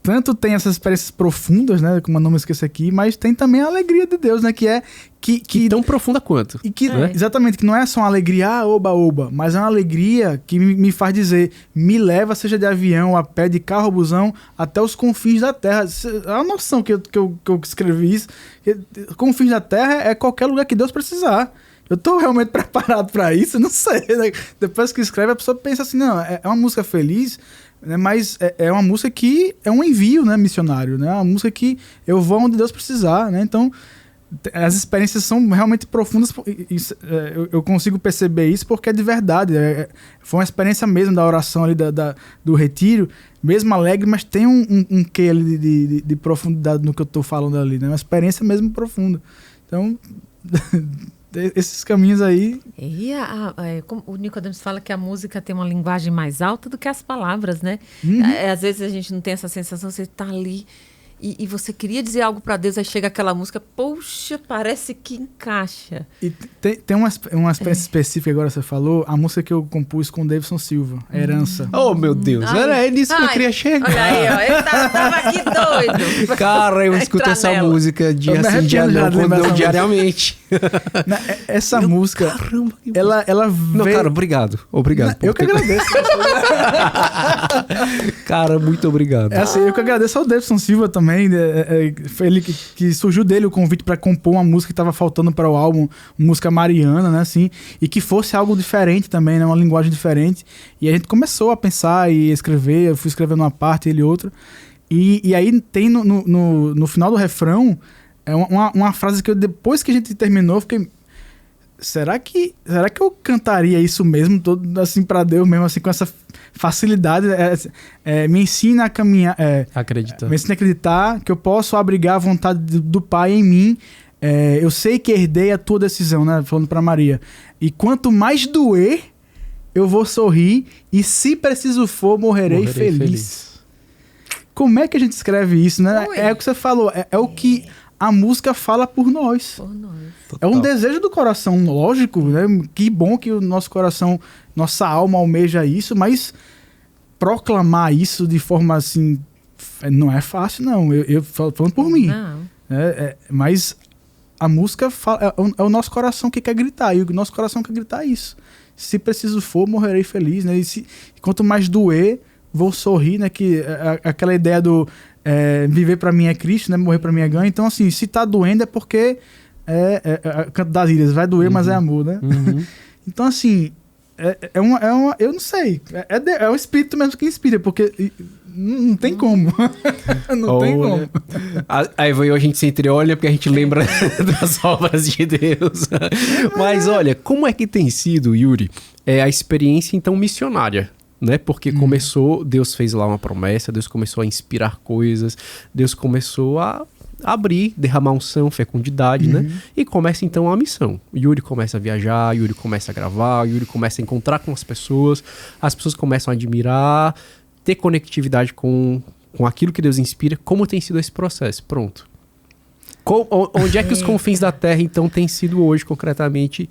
tanto tem essas experiências profundas, né? Como eu não me esqueço aqui, mas tem também a alegria de Deus, né? Que tão profunda quanto. E que, exatamente, que não é só uma alegria, oba, mas é uma alegria que me faz dizer, me leva, seja de avião, a pé, de carro, busão, até os confins da terra. É a noção que eu escrevi isso. Confins da terra é qualquer lugar que Deus precisar. Eu tô realmente preparado para isso? Não sei, né? Depois que escreve, a pessoa pensa assim, não, é uma música feliz, né? Mas é uma música que é um envio, né, missionário, né? É uma música que eu vou onde Deus precisar, né? Então, as experiências são realmente profundas. Eu consigo perceber isso porque é de verdade. Foi uma experiência mesmo da oração ali, do retiro, mesmo alegre, mas tem um quê ali de profundidade no que eu tô falando ali, né? Uma experiência mesmo profunda. Então... esses caminhos aí... E como o Nicodemos fala que a música tem uma linguagem mais alta do que as palavras, né? Às vezes a gente não tem essa sensação, você está ali e você queria dizer algo para Deus, aí chega aquela música, poxa, parece que encaixa. E tem uma experiência específica, agora você falou, a música que eu compus com o Davidson Silva, Herança. Oh, meu Deus, era nisso que eu queria chegar. Olha aí, ó, ele tava aqui doido. Cara, eu escuto essa música dia sim, dia não, diariamente. Essa música, caramba, ela veio... Não, cara, obrigado. Eu que agradeço. Cara, muito obrigado. Eu que agradeço ao Davidson Silva também. Foi ele que surgiu dele o convite para compor uma música que estava faltando para o álbum, música mariana, né, assim, e que fosse algo diferente também, né, uma linguagem diferente. E a gente começou a pensar e escrever, eu fui escrevendo uma parte, ele outra. E aí tem no final do refrão uma frase que depois que a gente terminou, eu fiquei... Será que eu cantaria isso mesmo, todo assim pra Deus mesmo, assim, com essa facilidade? Me ensina a caminhar... Acreditar. Me ensina a acreditar que eu posso abrigar a vontade do Pai em mim. Eu sei que herdei a tua decisão, né? Falando pra Maria. E quanto mais doer, eu vou sorrir e se preciso for, morrerei feliz. Como é que a gente escreve isso, né? É o que você falou, é o que... A música fala por nós. Por nós. É um desejo do coração, lógico, né? Que bom que o nosso coração, nossa alma almeja isso, mas proclamar isso de forma assim não é fácil, não. Eu falando por mim. Não. Mas a música fala, é o nosso coração que quer gritar, e o nosso coração quer gritar isso. Se preciso for, morrerei feliz, né? Quanto mais doer, vou sorrir, né? Que aquela ideia do viver pra mim é Cristo, né? Morrer pra mim é ganho. Então, assim, se tá doendo é porque Canto das Ilhas, vai doer, mas é amor, né? Então, assim, eu não sei. É o Espírito mesmo que inspira, porque não tem como. Não tem como. Aí a gente se entreolha porque a gente lembra das obras de Deus. Mas olha, como é que tem sido, Yuri, a experiência, então, missionária? Né? Porque começou, Deus fez lá uma promessa, Deus começou a inspirar coisas, Deus começou a abrir, derramar unção, fecundidade, né? E começa então a missão. Yuri começa a viajar, Yuri começa a gravar, Yuri começa a encontrar com as pessoas começam a admirar, ter conectividade com aquilo que Deus inspira. Como tem sido esse processo? Pronto. Onde é que os confins da terra então têm sido hoje, concretamente?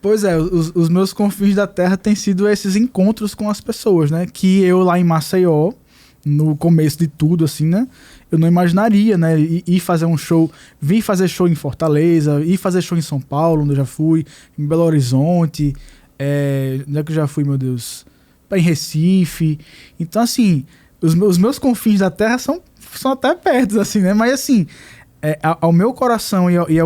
Pois é, os meus confins da terra têm sido esses encontros com as pessoas, né? Que eu lá em Maceió, no começo de tudo, assim, né? Eu não imaginaria, né? Ir fazer um show, vir fazer show em Fortaleza, ir fazer show em São Paulo, onde eu já fui, em Belo Horizonte, onde é que eu já fui, meu Deus? Em Recife. Então, assim, os meus confins da terra são até perto, assim, né? Mas, assim, ao meu coração e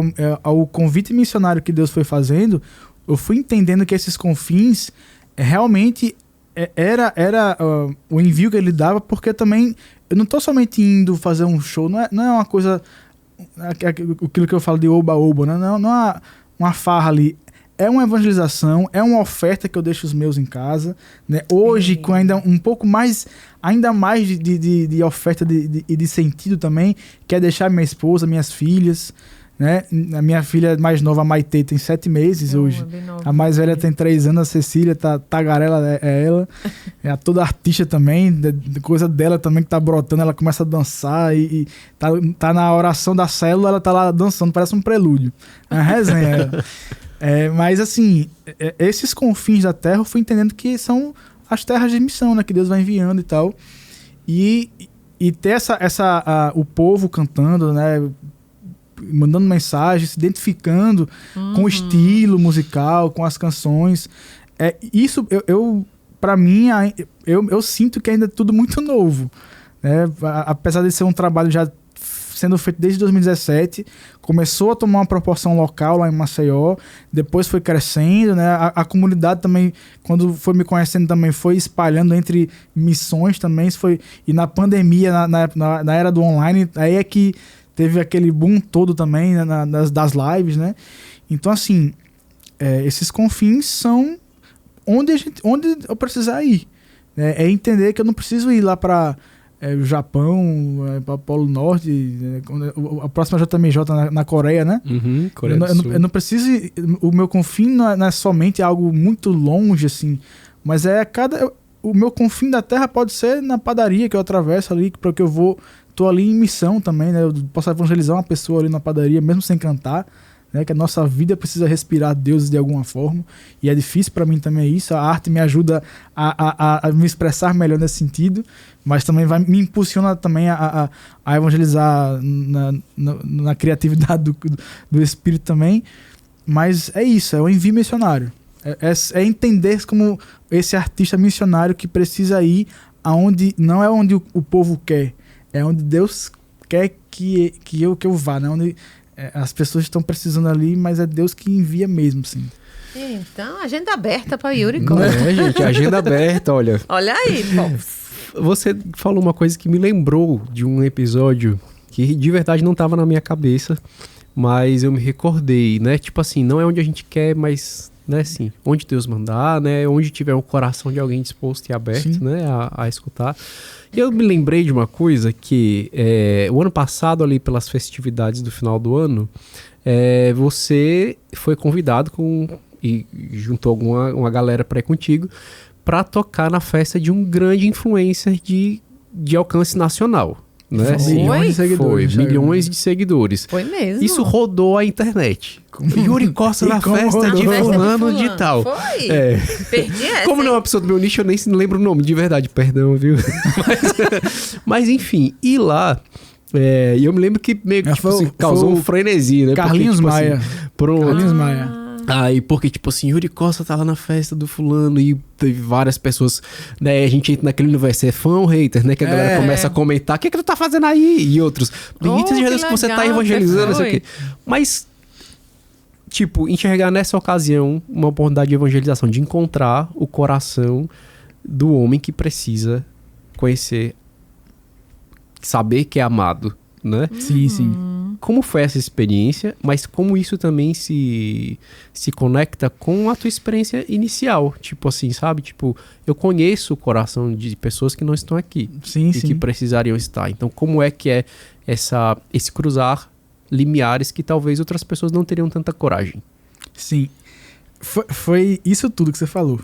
ao convite missionário que Deus foi fazendo, eu fui entendendo que esses confins realmente era o envio que ele dava, porque também eu não estou somente indo fazer um show, não é uma coisa, aquilo que eu falo de oba-oba, né? Não é uma farra ali, é uma evangelização, é uma oferta que eu deixo os meus em casa, né? Hoje, com ainda um pouco mais, ainda mais de oferta e de sentido também, que é deixar minha esposa, minhas filhas, né? A minha filha mais nova, a Maitê, tem 7 meses hoje. A mais velha tem 3 anos, a Cecília, tagarela é ela. É toda artista também, coisa dela também que tá brotando, ela começa a dançar e tá na oração da célula, ela tá lá dançando, parece um prelúdio. É uma resenha ela. Mas assim, esses confins da terra eu fui entendendo que são as terras de missão, né? Que Deus vai enviando e tal. E ter o povo cantando, né? Mandando mensagens, se identificando com o estilo musical, com as canções. Isso, para mim, eu sinto que ainda é tudo muito novo. Né? Apesar de ser um trabalho já sendo feito desde 2017, começou a tomar uma proporção local lá em Maceió, depois foi crescendo, né? A comunidade também, quando foi me conhecendo também, foi espalhando entre missões também, e na pandemia, na era do online, aí é que teve aquele boom todo também, né, das lives, né? Então, assim, esses confins são onde eu precisar ir. Né? É entender que eu não preciso ir lá para o Japão, para o Polo Norte, a próxima JMJ na Coreia, né? Coreia do Sul. Eu não preciso ir, o meu confim não é somente algo muito longe, assim, mas o meu confim da terra pode ser na padaria que eu atravesso ali, porque eu tô ali em missão também, né? Eu posso evangelizar uma pessoa ali na padaria, mesmo sem cantar, né? Que a nossa vida precisa respirar Deus de alguma forma, e é difícil para mim também isso. A arte me ajuda a me expressar melhor nesse sentido, mas também me impulsiona também a evangelizar na criatividade do Espírito também. Mas é isso, é o envio missionário. É entender como esse artista missionário que precisa ir aonde não é onde o povo quer, é onde Deus quer que eu vá, né? Onde as pessoas estão precisando ali, mas é Deus que envia mesmo, sim. Então, agenda aberta para Yuri Costa. Gente, agenda aberta, olha. Olha aí, Você falou uma coisa que me lembrou de um episódio que de verdade não estava na minha cabeça, mas eu me recordei, né? Tipo assim, não é onde a gente quer, mas, né, assim, onde Deus mandar, né? Onde tiver o coração de alguém disposto e aberto, sim, né, a escutar. E eu me lembrei de uma coisa que o ano passado, ali pelas festividades do final do ano, você foi convidado e juntou uma galera para ir contigo para tocar na festa de um grande influencer de alcance nacional. Né? Milhões de seguidores. Foi, milhões de seguidores. Foi mesmo. Isso rodou a internet. Yuri Costa na festa de fulano de tal. Foi. Perdi essa. Como não é uma pessoa do meu nicho, eu nem lembro o nome, de verdade, perdão, viu? mas enfim, e lá... E eu me lembro que meio que causou um frenesi, né? Carlinhos Maia. Assim, pronto. Carlinhos Maia. Aí, porque, tipo assim, Yuri Costa tá lá na festa do fulano e teve várias pessoas, né? A gente entra naquele universo, é fã ou hater, né? Que a galera começa a comentar, o que tu tá fazendo aí? E outros, bendito seja Deus que você tá evangelizando, não sei o quê. Mas, tipo, enxergar nessa ocasião uma oportunidade de evangelização, de encontrar o coração do homem que precisa conhecer, saber que é amado, né? Sim, sim. Como foi essa experiência, mas como isso também se conecta com a tua experiência inicial. Tipo assim, sabe? Tipo, eu conheço o coração de pessoas que não estão aqui. Sim, e que precisariam estar. Então, como é que é esse cruzar limiares que talvez outras pessoas não teriam tanta coragem? Sim. Foi isso tudo que você falou.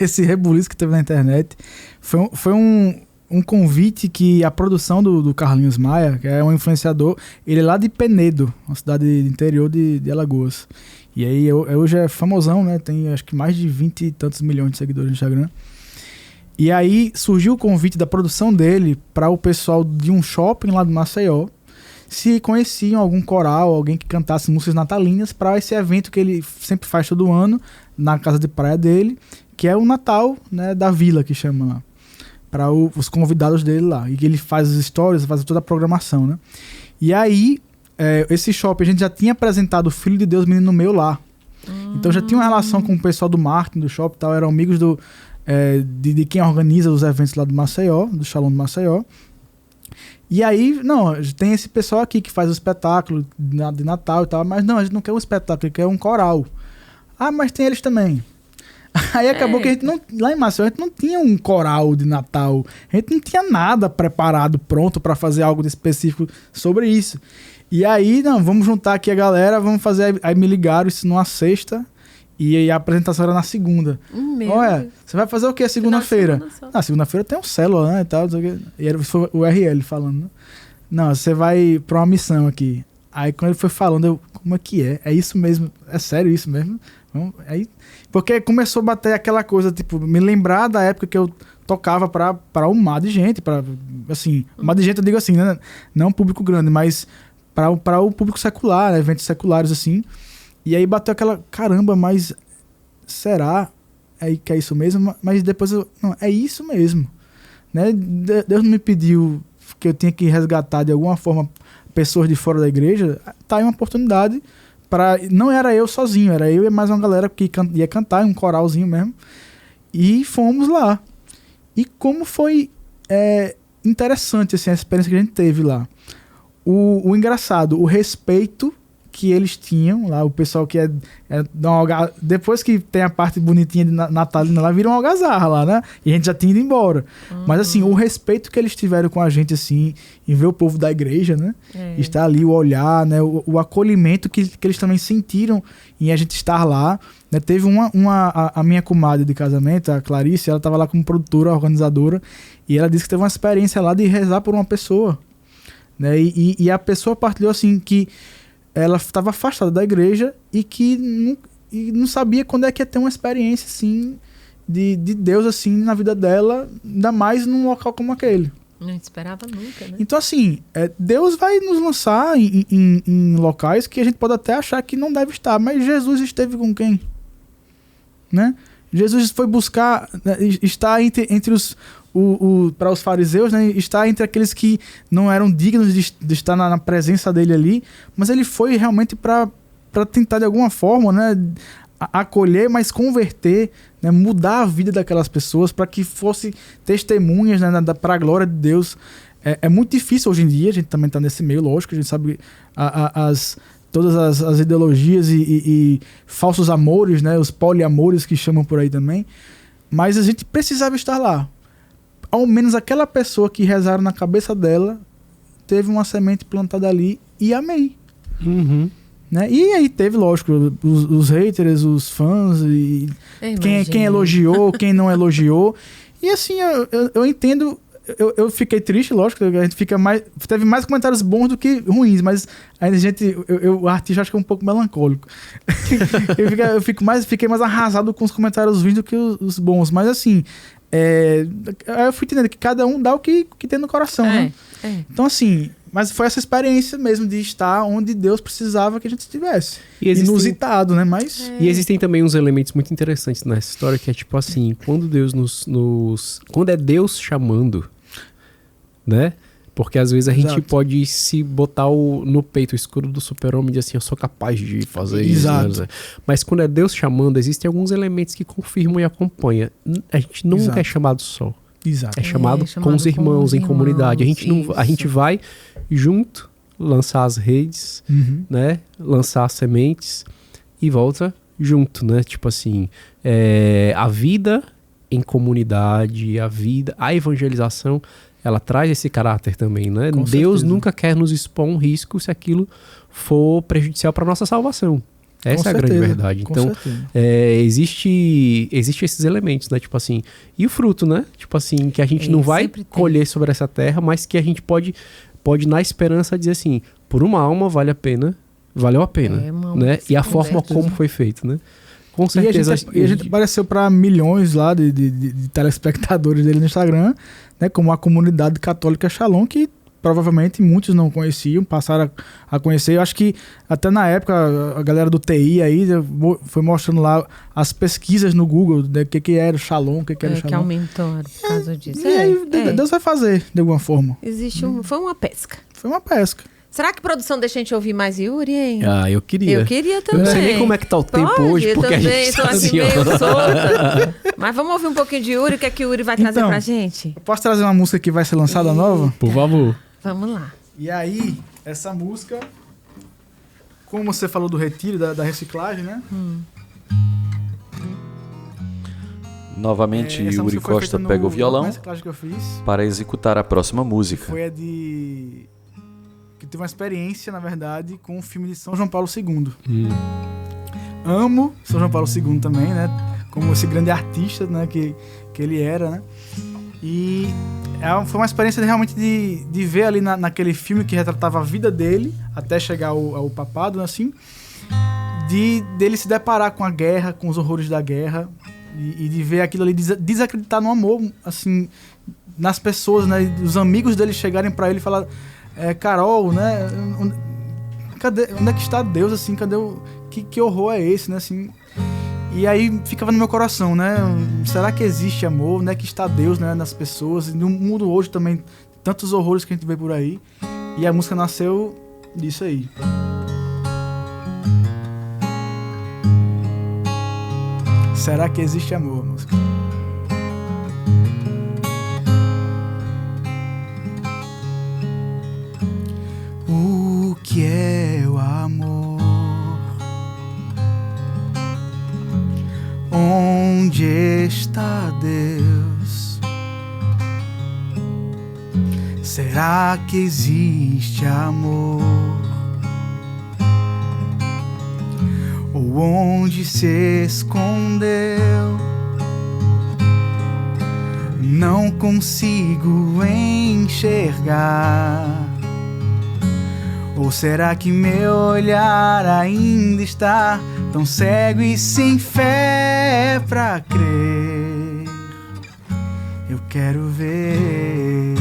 Esse rebuliço que teve na internet foi um convite que a produção do Carlinhos Maia, que é um influenciador, ele é lá de Penedo, uma cidade do interior de Alagoas. E aí hoje é famosão, né? Tem acho que mais de 20 e tantos milhões de seguidores no Instagram. E aí surgiu o convite da produção dele para o pessoal de um shopping lá de Maceió, se conheciam algum coral, alguém que cantasse músicas natalinas, para esse evento que ele sempre faz todo ano na casa de praia dele, que é o Natal, né, da Vila, que chama lá, para os convidados dele lá. E que ele faz as histórias, faz toda a programação, né? E aí, esse shopping, a gente já tinha apresentado o Filho de Deus, Menino Meu lá. Então já tinha uma relação com o pessoal do marketing do shopping e tal, eram amigos de quem organiza os eventos lá do Maceió, do Shalom do Maceió. E aí, não, tem esse pessoal aqui que faz o espetáculo de Natal e tal, mas não, a gente não quer um espetáculo, a gente quer um coral. mas tem eles também. Aí acabou que a gente não... Lá em Maceió, a gente não tinha um coral de Natal. A gente não tinha nada preparado, pronto para fazer algo de específico sobre isso. E aí, não, vamos juntar aqui a galera, vamos fazer... Aí me ligaram isso numa sexta e aí a apresentação era na segunda. Olha, você vai fazer o que segunda-feira? Na segunda-feira tem um célula, né, e tal. E era o RL falando, né? Não, você vai pra uma missão aqui. Aí quando ele foi falando, eu... Como é que é? É isso mesmo? É sério isso mesmo? Aí, porque começou a bater aquela coisa, tipo, me lembrar da época que eu tocava pra um mar de gente, assim, um mar de gente eu digo assim, né? Não um público grande, mas pra o público secular, né? Eventos seculares, assim. E aí bateu aquela, caramba, mas será que é isso mesmo? Mas depois não, é isso mesmo, né? Deus não me pediu que eu tinha que resgatar de alguma forma pessoas de fora da igreja, tá aí uma oportunidade não era eu sozinho, era eu e mais uma galera que ia cantar, um coralzinho mesmo, e fomos lá. E como foi interessante assim, a experiência que a gente teve lá. O engraçado, o respeito que eles tinham lá, o pessoal que depois que tem a parte bonitinha de natalina lá, vira uma algazarra lá, né? E a gente já tinha ido embora. Mas assim, o respeito que eles tiveram com a gente, assim, em ver o povo da igreja, né? Estar ali, o olhar, né? O acolhimento que eles também sentiram em a gente estar lá, né? Teve a minha comadre de casamento, a Clarice, ela estava lá como produtora, organizadora, e ela disse que teve uma experiência lá de rezar por uma pessoa, né? E a pessoa partilhou assim que ela estava afastada da igreja e que não sabia quando é que ia ter uma experiência assim de Deus assim na vida dela, ainda mais num local como aquele. Não esperava nunca, né? Então assim, Deus vai nos lançar em locais que a gente pode até achar que não deve estar, mas Jesus esteve com quem? Né? Jesus foi buscar, né, estar entre os para os fariseus, né, estar entre aqueles que não eram dignos de estar na presença dele ali, mas ele foi realmente para tentar de alguma forma, né, acolher, mas converter, né, mudar a vida daquelas pessoas para que fossem testemunhas, né, para a glória de Deus. É muito difícil hoje em dia, a gente também está nesse meio, lógico, a gente sabe todas as ideologias e falsos amores, né, os poliamores que chamam por aí também, mas a gente precisava estar lá. Ao menos aquela pessoa que rezaram na cabeça dela teve uma semente plantada ali e amém. Né? E aí teve, lógico, os haters, os fãs, e quem elogiou, quem não elogiou. E assim, eu entendo, eu fiquei triste, lógico, a gente teve mais comentários bons do que ruins, mas a gente, o artista acho que é um pouco melancólico. Fiquei mais arrasado com os comentários ruins do que os bons, mas assim... eu fui entendendo que cada um dá o que tem no coração, né? Então assim, mas foi essa experiência mesmo de estar onde Deus precisava que a gente estivesse. Inusitado, né? Mas... E existem também uns elementos muito interessantes nessa história, que é tipo assim, quando Deus quando é Deus chamando, né? Porque às vezes a gente pode se botar no peito o escuro do super-homem e dizer assim, eu sou capaz de fazer isso. Né? Mas quando é Deus chamando, existem alguns elementos que confirmam e acompanham. A gente nunca é chamado só. É chamado com os irmãos, em comunidade. A gente vai junto, lançar as redes, né? Lançar as sementes e volta junto, né? Tipo assim, a vida em comunidade, a evangelização, ela traz esse caráter também, né? Deus nunca quer nos expor um risco se aquilo for prejudicial para nossa salvação. Essa é a grande verdade. Então, existe esses elementos, né? Tipo assim, e o fruto, né? Tipo assim, que a gente não vai colher sobre essa terra, mas que a gente pode na esperança dizer assim, por uma alma valeu a pena, né? E a forma como foi feito, né? Com certeza. E a gente apareceu para milhões lá de telespectadores dele no Instagram, né, como a comunidade católica Shalom, que provavelmente muitos não conheciam, passaram a conhecer. Eu acho que até na época a galera do TI aí foi mostrando lá as pesquisas no Google, né, o que era o Shalom, o que era o Shalom. Que aumentou por causa disso. E aí Deus vai fazer, de alguma forma. Foi uma pesca. Foi uma pesca. Será que a produção deixa a gente ouvir mais Yuri, hein? Eu queria. Eu queria também. Eu não sei nem como é que tá o tempo hoje, porque a gente tá assim, meio solta. Mas vamos ouvir um pouquinho de Yuri, o que é que o Yuri vai trazer pra gente? Eu posso trazer uma música que vai ser lançada nova? Por favor. Vamos lá. E aí, essa música, como você falou do retiro, da reciclagem, né? Novamente, Essa Yuri música foi Costa feita pega o no violão documento que eu fiz. para executar a próxima música. Foi a de... que tive uma experiência, na verdade, com o filme de São João Paulo II. Amo São João Paulo II também, né? Como esse grande artista, né? Que ele era, né? E foi uma experiência realmente de ver ali naquele filme que retratava a vida dele, até chegar ao papado, assim, dele se deparar com a guerra, com os horrores da guerra, e de ver aquilo ali desacreditar no amor, assim, nas pessoas, né? Os amigos dele chegarem pra ele e falar, Carol, né? Onde é que está Deus, assim? Cadê que horror é esse, né? Assim, e aí ficava no meu coração, né? Será que existe amor? Onde é que está Deus, né? Nas pessoas? E no mundo hoje também, tantos horrores que a gente vê por aí. E a música nasceu disso aí. Será que existe amor, música? O que é o amor? Onde está Deus? Será que existe amor? Ou onde se escondeu? Não consigo enxergar. Ou será que meu olhar ainda está tão cego e sem fé pra crer? Eu quero ver.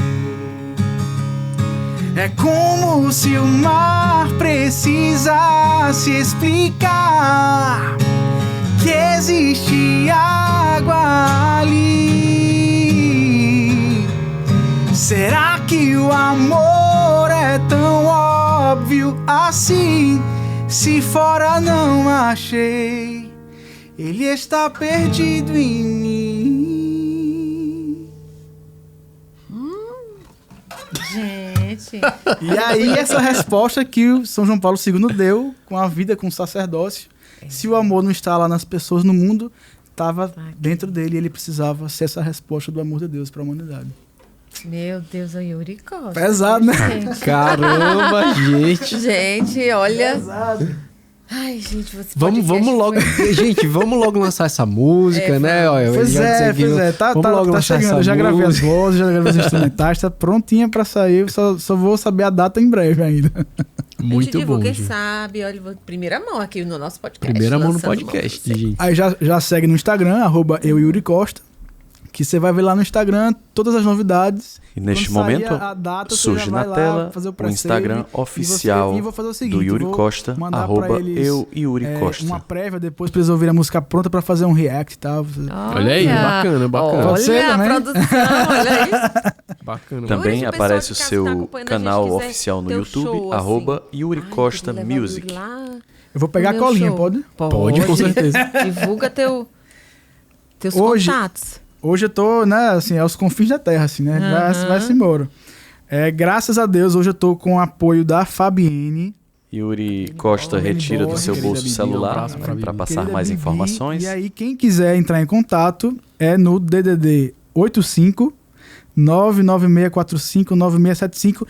É como se o mar precisasse explicar que existe água ali. Será que o amor é tão óbvio assim? Se fora não achei, ele está perdido em mim. Gente. E aí essa resposta que o São João Paulo II deu com a vida, com o sacerdócio. Se o amor não está lá nas pessoas no mundo, estava dentro dele e ele precisava ser essa resposta do amor de Deus para a humanidade. Meu Deus, o Yuri Costa. Pesado, né? Gente. Caramba, gente. Gente, olha. Pesado. Ai, gente, você Vamos logo, gente, vamos logo lançar essa música, né? Olha, Pois é. Vamos logo Tá lançar chegando. essa Eu já gravei as música. vozes, já gravei os instrumentais, tá prontinha pra sair. Só vou saber a data em breve ainda. Muito bom, Quem gente. sabe, olha, primeira mão aqui no nosso podcast. Primeira mão no lançando podcast, mão. gente. Aí já segue no Instagram, @euyuricosta, que você vai ver lá no Instagram todas as novidades. E neste Quando sair momento, a data, você surge já na vai lá tela fazer o pré-save Instagram e oficial vou fazer o seguinte, do Yuri vou Costa, mandar pra eles, @Yuri Costa. uma prévia, depois pra eles ouvirem a música pronta pra fazer um react e tal. Olha aí, bacana. Olha Pode ser a também? produção, olha aí. Bacana. Também Hoje, o aparece o pessoal de casa seu tá acompanhando a gente, canal quiser oficial no ter o YouTube, show, assim. @Yuri Ai, Costa tem que levar o Music. Yuri lá Eu vou pegar a no meu colinha, show. pode? Pode, com certeza. Divulga teus Hoje- contatos. Hoje eu tô, né, assim, aos confins da terra, assim, né? Vai-se embora. Graças a Deus, hoje eu tô com o apoio da Fabienne. Yuri Costa Fabienne retira do Borges, seu querida bolso Bibi, celular um abraço pra para Bibi. passar Querida mais Bibi. informações. E aí, quem quiser entrar em contato é no DDD 85 99645 9675.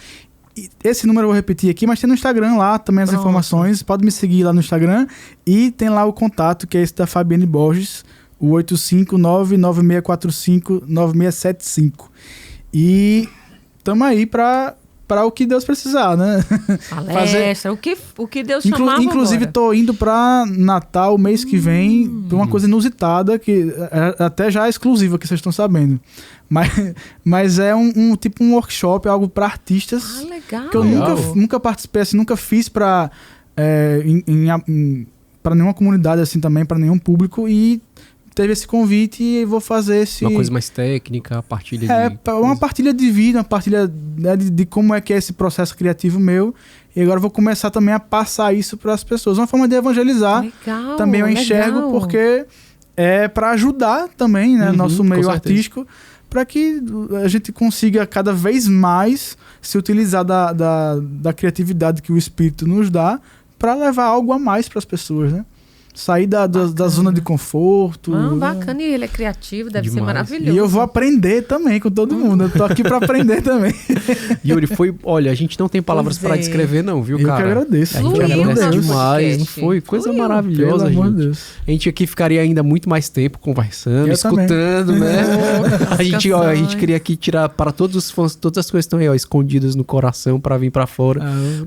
E esse número eu vou repetir aqui, mas tem no Instagram lá também as Pronto. informações. Pode me seguir lá no Instagram. E tem lá o contato, que é esse da Fabienne Borges, o 85996459675. E tamo aí para o que Deus precisar, né? Palestra, o que Deus chamava Inclusive, agora. tô indo pra Natal, mês que vem, pra uma coisa inusitada, que até já é exclusiva, que vocês estão sabendo. Mas é tipo um workshop, algo pra artistas, Ah, legal. que eu Legal. nunca participei, assim, nunca fiz pra nenhuma comunidade, assim, também, pra nenhum público, e teve esse convite e vou fazer esse... Uma coisa mais técnica, partilha de... uma partilha de vida, uma partilha, né, de como é que é esse processo criativo meu. E agora eu vou começar também a passar isso para as pessoas. Uma forma de evangelizar. Legal, Também eu enxergo, legal. porque é para ajudar também, né, nosso com meio certeza. artístico, para que a gente consiga cada vez mais se utilizar da criatividade que o Espírito nos dá para levar algo a mais para as pessoas, né? Sair da zona de conforto. Bacana, e ele é criativo, deve ser maravilhoso. E eu vou aprender também com todo mundo. Eu tô aqui pra aprender também. Yuri, olha, a gente não tem palavras pra descrever não, viu, cara? Eu que agradeço. A gente agradece demais, não foi? Coisa maravilhosa, pelo amor de gente. Deus. A gente aqui ficaria ainda muito mais tempo conversando, Eu escutando, também. né? A gente queria aqui tirar para todos os fãs, todas as coisas que estão aí, ó, escondidas no coração pra vir pra fora.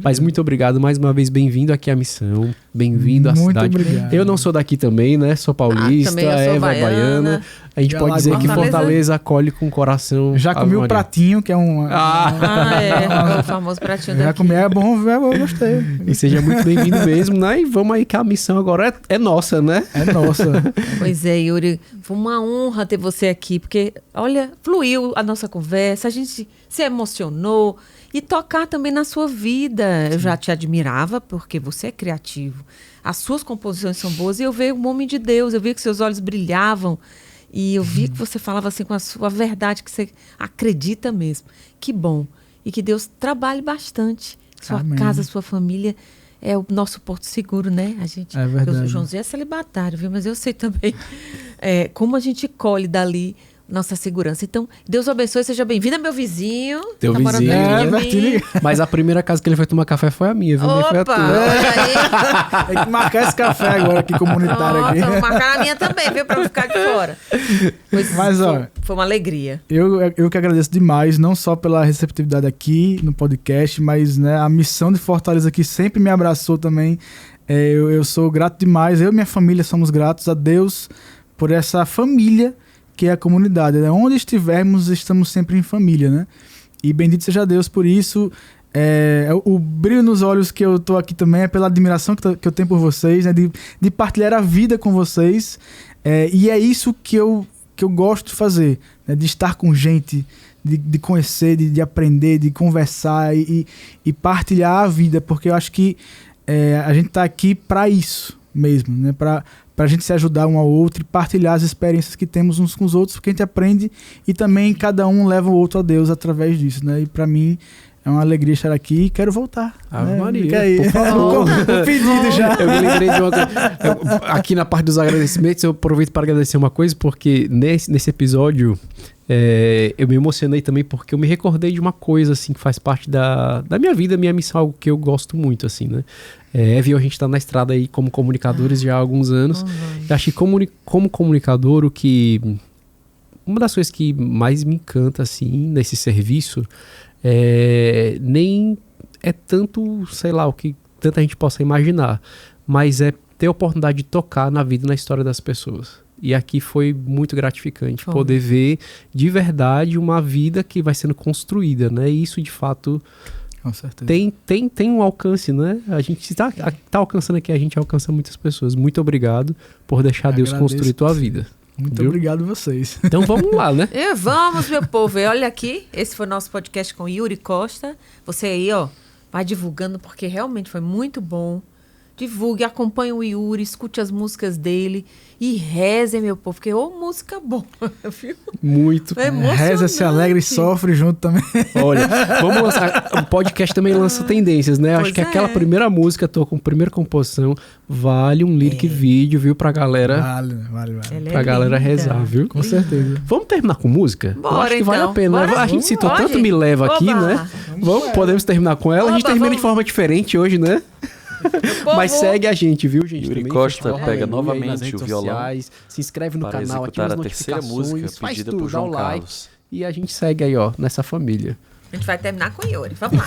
Mas muito obrigado, mais uma vez, bem-vindo aqui à missão, bem-vindo à cidade. Muito obrigado. Eu não sou daqui também, né? Sou paulista, também eu sou Eva é baiana. A gente pode dizer que Fortaleza acolhe com o coração. Já comi o pratinho, que é um... o famoso pratinho Já daqui. comi, é bom, eu gostei. E seja muito bem-vindo mesmo, né? E vamos aí que a missão agora é nossa, né? É nossa. Pois é, Yuri, foi uma honra ter você aqui, porque, olha, fluiu a nossa conversa, a gente se emocionou e tocar também na sua vida. Eu já te admirava, porque você é criativo. As suas composições são boas e eu vejo um homem de Deus, eu vi que seus olhos brilhavam e eu vi que você falava assim com a sua verdade, que você acredita mesmo. Que bom. E que Deus trabalhe bastante. Sua Amém. casa, sua família é o nosso porto seguro, né? A gente, É verdade. O Joãozinho é celibatário, viu? Mas eu sei também como a gente colhe dali nossa segurança. Então, Deus abençoe, seja bem-vindo, meu vizinho. Teu Tá morando vizinho. perto de mim. Mas a primeira casa que ele foi tomar café foi a minha, viu? Nem foi a Opa, tua. olha aí. Tem que marcar esse café agora aqui, comunitário aqui. Nossa, vou marcar a minha também, viu? Pra não ficar de fora. Mas, ó, foi uma alegria. Eu que agradeço demais, não só pela receptividade aqui no podcast, mas, né, a missão de Fortaleza aqui sempre me abraçou também. Eu sou grato demais, eu e minha família somos gratos a Deus por essa família que é a comunidade. Onde estivermos, estamos sempre em família, né? E bendito seja Deus por isso. O brilho nos olhos que eu tô aqui também é pela admiração que eu tenho por vocês, né? De partilhar a vida com vocês. E é isso que eu gosto de fazer, né? De estar com gente, de conhecer, de aprender, de conversar e partilhar a vida, porque eu acho que a gente tá aqui para isso mesmo, né? Para a gente se ajudar um ao outro e partilhar as experiências que temos uns com os outros, porque a gente aprende e também cada um leva o outro a Deus através disso, né? E para mim é uma alegria estar aqui e quero voltar. Ave né? Maria, Fica aí. por favor. O pedido já. Eu me lembrei de uma coisa. Aqui na parte dos agradecimentos, eu aproveito para agradecer uma coisa, porque nesse episódio eu me emocionei também, porque eu me recordei de uma coisa assim que faz parte da minha vida, minha missão, algo que eu gosto muito, assim, né? Eva e eu, a gente está na estrada aí como comunicadores já há alguns anos. Eu acho que como comunicador, uma das coisas que mais me encanta assim nesse serviço nem é tanto, sei lá, o que tanta gente possa imaginar, mas é ter a oportunidade de tocar na vida e na história das pessoas. E aqui foi muito gratificante poder ver de verdade uma vida que vai sendo construída, né? E isso de fato Com certeza. tem um alcance, né? A gente tá alcançando aqui, a gente alcança muitas pessoas. Muito obrigado por deixar Deus construir tua vida. Muito Viu? obrigado a vocês. Então vamos lá, né? Vamos, meu povo. E olha aqui, esse foi o nosso podcast com Yuri Costa. Você aí, ó, vai divulgando, porque realmente foi muito bom. Divulgue, acompanhe o Yuri, escute as músicas dele e reze, meu povo, porque música boa, viu? Muito. É emocionante. Reza, se alegra e sofre junto também. Olha, vamos lançar. O podcast também lança tendências, né? Acho que aquela primeira música, tô com primeira composição, vale um lyric vídeo, viu? Pra galera. Vale. Pra galera rezar, viu? Com certeza. Vamos terminar com música? Bora, eu acho que vale então. a pena. Bora, a gente citou pode? tanto Me Leva aqui, Oba. né? Podemos terminar com ela. A gente Oba, termina vamos. de forma diferente hoje, né? Mas Povo. segue a gente, viu, gente? Yuri Também, Costa Festival pega Aleluia, novamente nas redes o violão sociais, se inscreve no para canal, ativa executar as a terceira notificações, música faz pedida tudo, por dá João o like. Carlos. E a gente segue aí, ó, nessa família. A gente vai terminar com o Yuri. Vamos lá.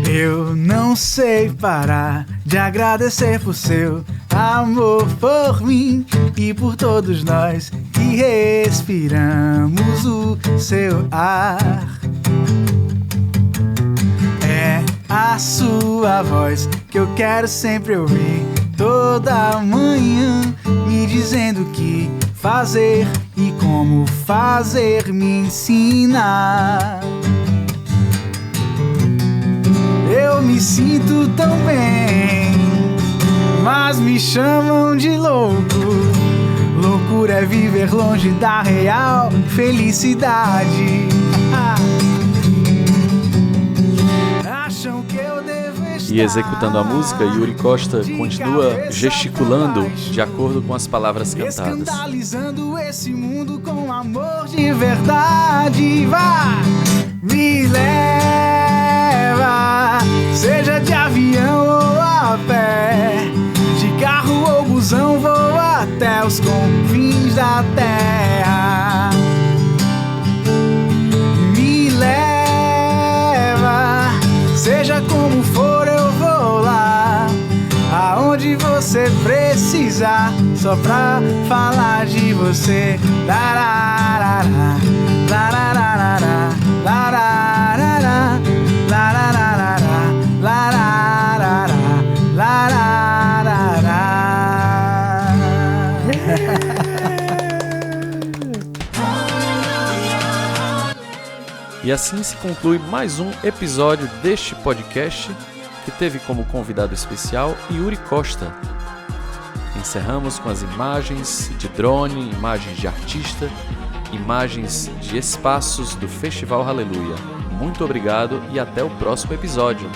Eu não sei parar de agradecer por seu amor por mim e por todos nós que respiramos o seu ar. É a sua voz que eu quero sempre ouvir toda manhã, me dizendo o que fazer e como fazer, me ensinar. Eu me sinto tão bem, mas me chamam de louco. Loucura é viver longe da real felicidade. Acham que eu devo E executando a música, Yuri Costa continua gesticulando de acordo com as palavras cantadas. Escandalizando esse mundo com amor de verdade. Vá, me leva, seja de avião ou a pé, de carro ou busão, vou até os confins da terra. Me leva, seja como for, eu vou lá, aonde você precisar, só pra falar de você. Lararara, lararara, lararara, lararara, lararara, lararara. E assim se conclui mais um episódio deste podcast, que teve como convidado especial Yuri Costa. Encerramos com as imagens de drone, imagens de artista, imagens de espaços do Festival Hallelujah. Muito obrigado e até o próximo episódio.